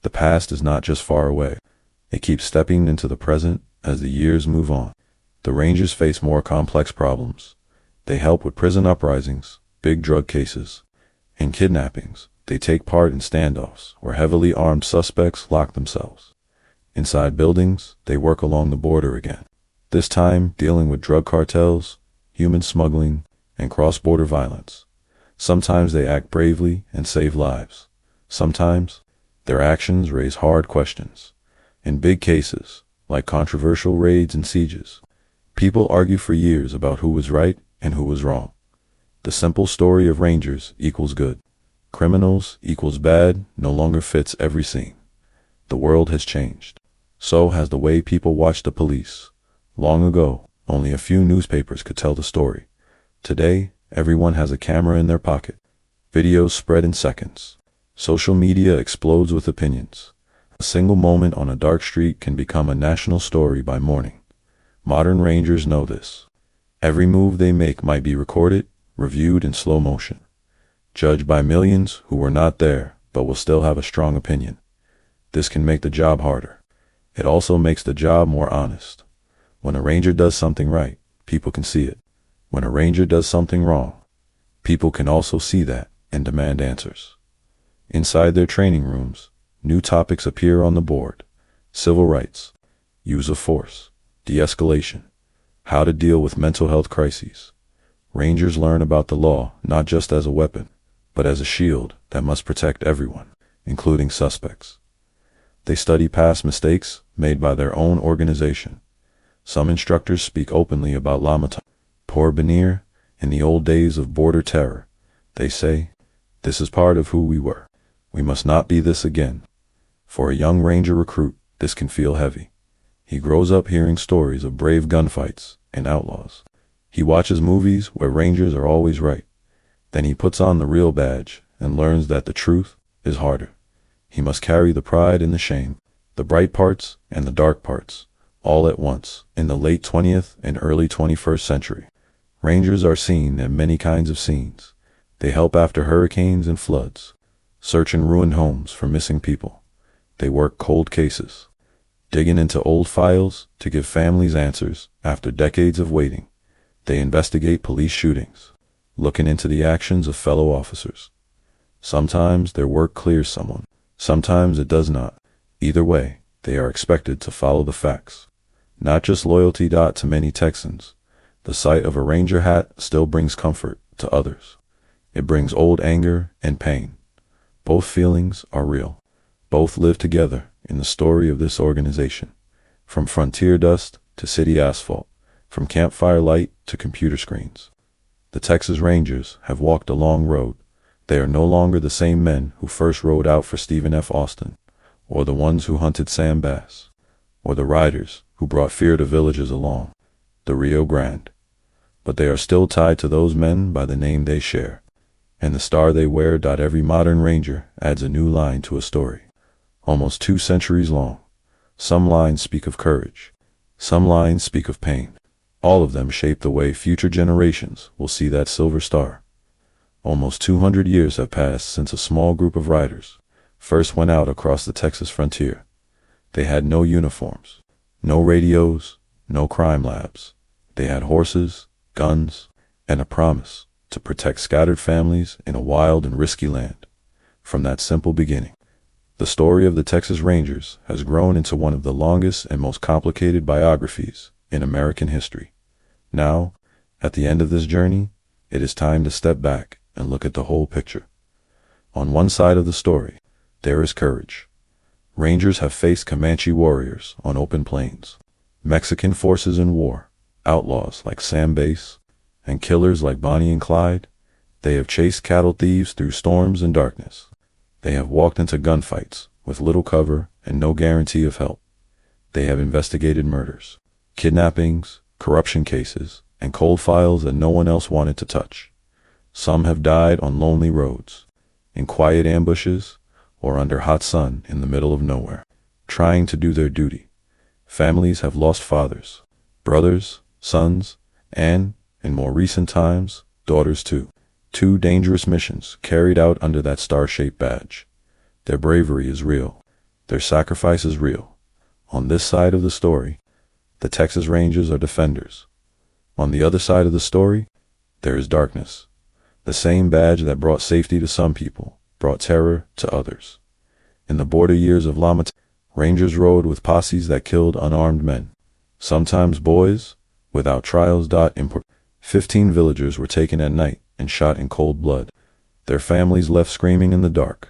The past is not just far away. It keeps stepping into the present as the years move on. The Rangers face more complex problems. They help with prison uprisings, big drug cases, and kidnappings. They take part in standoffs where heavily armed suspects lock themselves. Inside buildings, they work along the border again, this time dealing with drug cartels, human smuggling, and cross-border violence. Sometimes they act bravely and save lives. Sometimes, their actions raise hard questions. In big cases, like controversial raids and sieges, people argue for years about who was right and who was wrong. The simple story of Rangers equals good, criminals equals bad no longer fits every scene. The world has changed. So has the way people watch the police. Long ago, only a few newspapers could tell the story. Today, everyone has a camera in their pocket. Videos spread in seconds. Social media explodes with opinions. A single moment on a dark street can become a national story by morning. Modern Rangers know this. Every move they make might be recorded, reviewed in slow motion, judged by millions who were not there but will still have a strong opinion. This can make the job harder. It also makes the job more honest. When a ranger does something right, people can see it. When a ranger does something wrong, people can also see that and demand answers. Inside their training rooms, new topics appear on the board: civil rights, use of force, de-escalation, how to deal with mental health crises. Rangers learn about the law not just as a weapon, but as a shield that must protect everyone, including suspects. They study past mistakes made by their own organization. Some instructors speak openly about Matanza, poor Benir, in the old days of border terror. They say, "This is part of who we were. We must not be this again." For a young Ranger recruit, this can feel heavy. He grows up hearing stories of brave gunfights and outlaws. He watches movies where Rangers are always right. Then he puts on the real badge and learns that the truth is harder. He must carry the pride and the shame, the bright parts and the dark parts, all at once. In the late 20th and early 21st century, Rangers are seen in many kinds of scenes. They help after hurricanes and floods, search in ruined homes for missing people. They work cold cases, digging into old files to give families answers after decades of waiting. They investigate police shootings, looking into the actions of fellow officers. Sometimes their work clears someone, sometimes it does not. Either way, they are expected to follow the facts. Not just loyalty. To many Texans, the sight of a Ranger hat still brings comfort to others. It brings old anger and pain. Both feelings are real. Both live together in the story of this organization. From frontier dust to city asphalt, from campfire light to computer screens, the Texas Rangers have walked a long road. They are no longer the same men who first rode out for Stephen F. Austin, or the ones who hunted Sam Bass, or the riders who brought fear to villages along the Rio Grande. But they are still tied to those men by the name they share, and the star they wear. Every modern Ranger adds a new line to a story, almost 2 centuries long. Some lines speak of courage, some lines speak of pain. All of them shape the way future generations will see that silver star. Almost 200 years have passed since a small group of riders first went out across the Texas frontier. They had no uniforms, no radios, no crime labs. They had horses, guns, and a promise to protect scattered families in a wild and risky land. From that simple beginning, the story of the Texas Rangers has grown into one of the longest and most complicated biographies in American history. Now, at the end of this journey, it is time to step back and look at the whole picture. On one side of the story, there is courage. Rangers have faced Comanche warriors on open plains, Mexican forces in war, outlaws like Sam Bass, and killers like Bonnie and Clyde. They have chased cattle thieves through storms and darkness. They have walked into gunfights with little cover and no guarantee of help. They have investigated murders, kidnappings, corruption cases, and cold files that no one else wanted to touch. Some have died on lonely roads, in quiet ambushes, or under hot sun in the middle of nowhere, trying to do their duty. Families have lost fathers, brothers, sons, and, in more recent times, daughters too. 2 dangerous missions carried out under that star-shaped badge. Their bravery is real. Their sacrifice is real. On this side of the story, the Texas Rangers are defenders. On the other side of the story, there is darkness. The same badge that brought safety to some people brought terror to others. In the border years of Lawmen, Rangers rode with posses that killed unarmed men, sometimes boys, without trials. 15 villagers were taken at night and shot in cold blood, their families left screaming in the dark.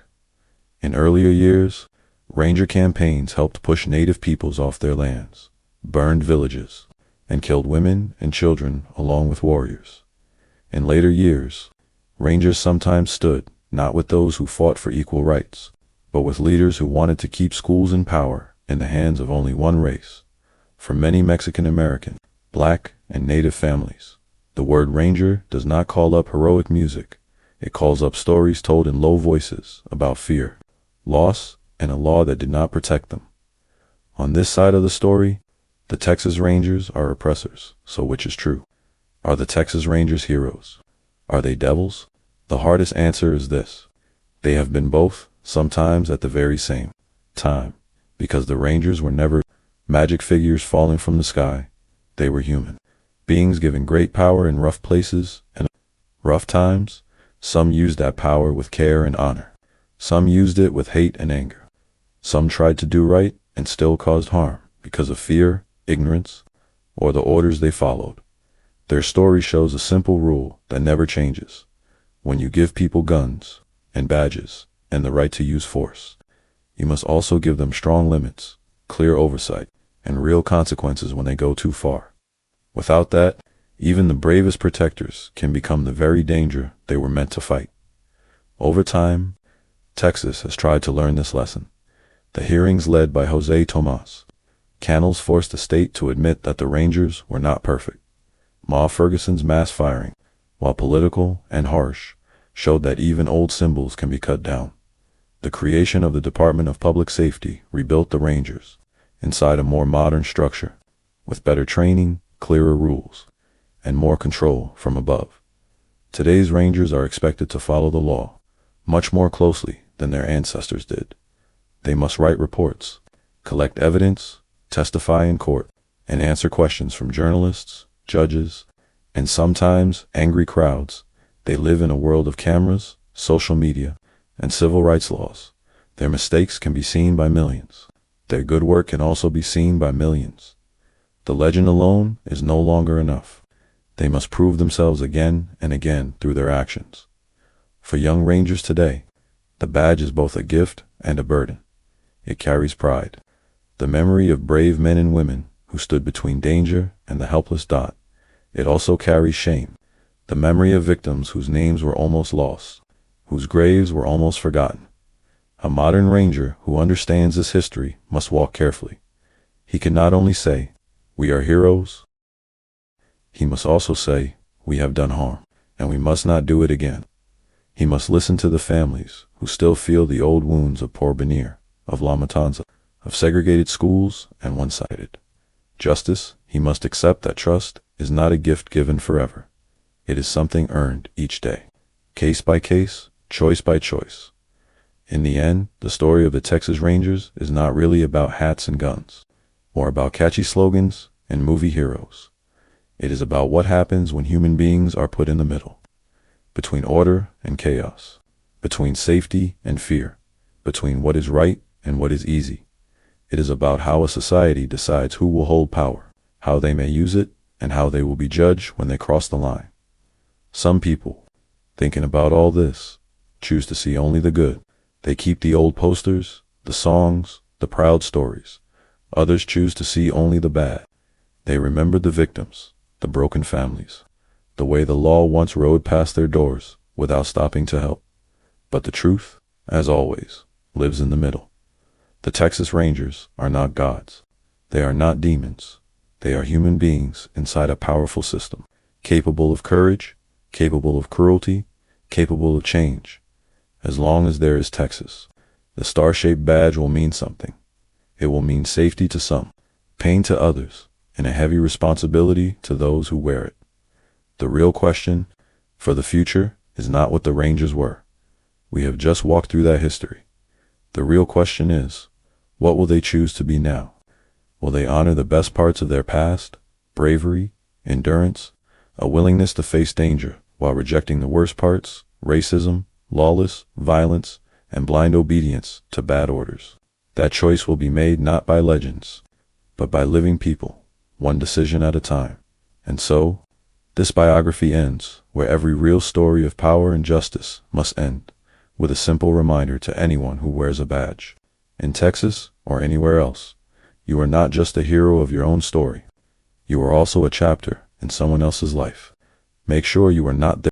In earlier years, Ranger campaigns helped push native peoples off their lands, burned villages, and killed women and children along with warriors. In later years, Rangers sometimes stood not with those who fought for equal rights, but with leaders who wanted to keep schools and power in the hands of only one race. For many Mexican American, Black, and Native families, the word Ranger does not call up heroic music. It calls up stories told in low voices about fear, loss, and a law that did not protect them. On this side of the story, the Texas Rangers are oppressors. So which is true? Are the Texas Rangers heroes? Are they devils? The hardest answer is this: they have been both, sometimes at the very same time, because the Rangers were never magic figures falling from the sky. They were human beings given great power in rough places and rough times. Some used that power with care and honor. Some used it with hate and anger. Some tried to do right and still caused harm. because of fear, ignorance, or the orders they followed. Their story shows a simple rule that never changes. When you give people guns and badges and the right to use force, you must also give them strong limits, clear oversight, and real consequences when they go too far. Without that, even the bravest protectors can become the very danger they were meant to fight. Over time, Texas has tried to learn this lesson. The hearings led by Jose Tomas Canales forced the state to admit that the Rangers were not perfect. Ma Ferguson's mass firing, while political and harsh, showed that even old symbols can be cut down. The creation of the Department of Public Safety rebuilt the Rangers inside a more modern structure, with better training, clearer rules, and more control from above. Today's Rangers are expected to follow the law much more closely than their ancestors did. They must write reports, collect evidence, testify in court, and answer questions from journalists, judges, and sometimes angry crowds. They live in a world of cameras, social media, and civil rights laws. Their mistakes can be seen by millions. Their good work can also be seen by millions. The legend alone is no longer enough. They must prove themselves again and again through their actions. For young Rangers today, the badge is both a gift and a burden. It carries pride, the memory of brave men and women who stood between danger and the helpless dot. It also carries shame, the memory of victims whose names were almost lost, whose graves were almost forgotten. A modern Ranger who understands this history must walk carefully. He can not only say, "We are heroes," he must also say, "We have done harm, and we must not do it again." He must listen to the families who still feel the old wounds of Porvenir, of La Matanza, of segregated schools and one-sided justice. He must accept that trust is not a gift given forever. It is something earned each day, case by case, choice by choice. In the end, the story of the Texas Rangers is not really about hats and guns, or about catchy slogans and movie heroes. It is about what happens when human beings are put in the middle, between order and chaos, between safety and fear, between what is right and what is easy. It is about how a society decides who will hold power, how they may use it, and how they will be judged when they cross the line. Some people, thinking about all this, choose to see only the good. They keep the old posters, the songs, the proud stories. Others choose to see only the bad. They remember the victims, the broken families, the way the law once rode past their doors without stopping to help. But the truth, as always, lives in the middle. The Texas Rangers are not gods. They are not demons. They are human beings inside a powerful system, capable of courage, capable of cruelty, capable of change. As long as there is Texas, the star-shaped badge will mean something. It will mean safety to some, pain to others, and a heavy responsibility to those who wear it. The real question for the future is not what the Rangers were. We have just walked through that history. The real question is, what will they choose to be now? Will they honor the best parts of their past, bravery, endurance, a willingness to face danger while rejecting the worst parts, racism, lawless violence, and blind obedience to bad orders? That choice will be made not by legends, but by living people, one decision at a time. And so, this biography ends where every real story of power and justice must end, with a simple reminder to anyone who wears a badge. In Texas or anywhere else, you are not just a hero of your own story. You are also a chapter in someone else's life. Make sure you are not there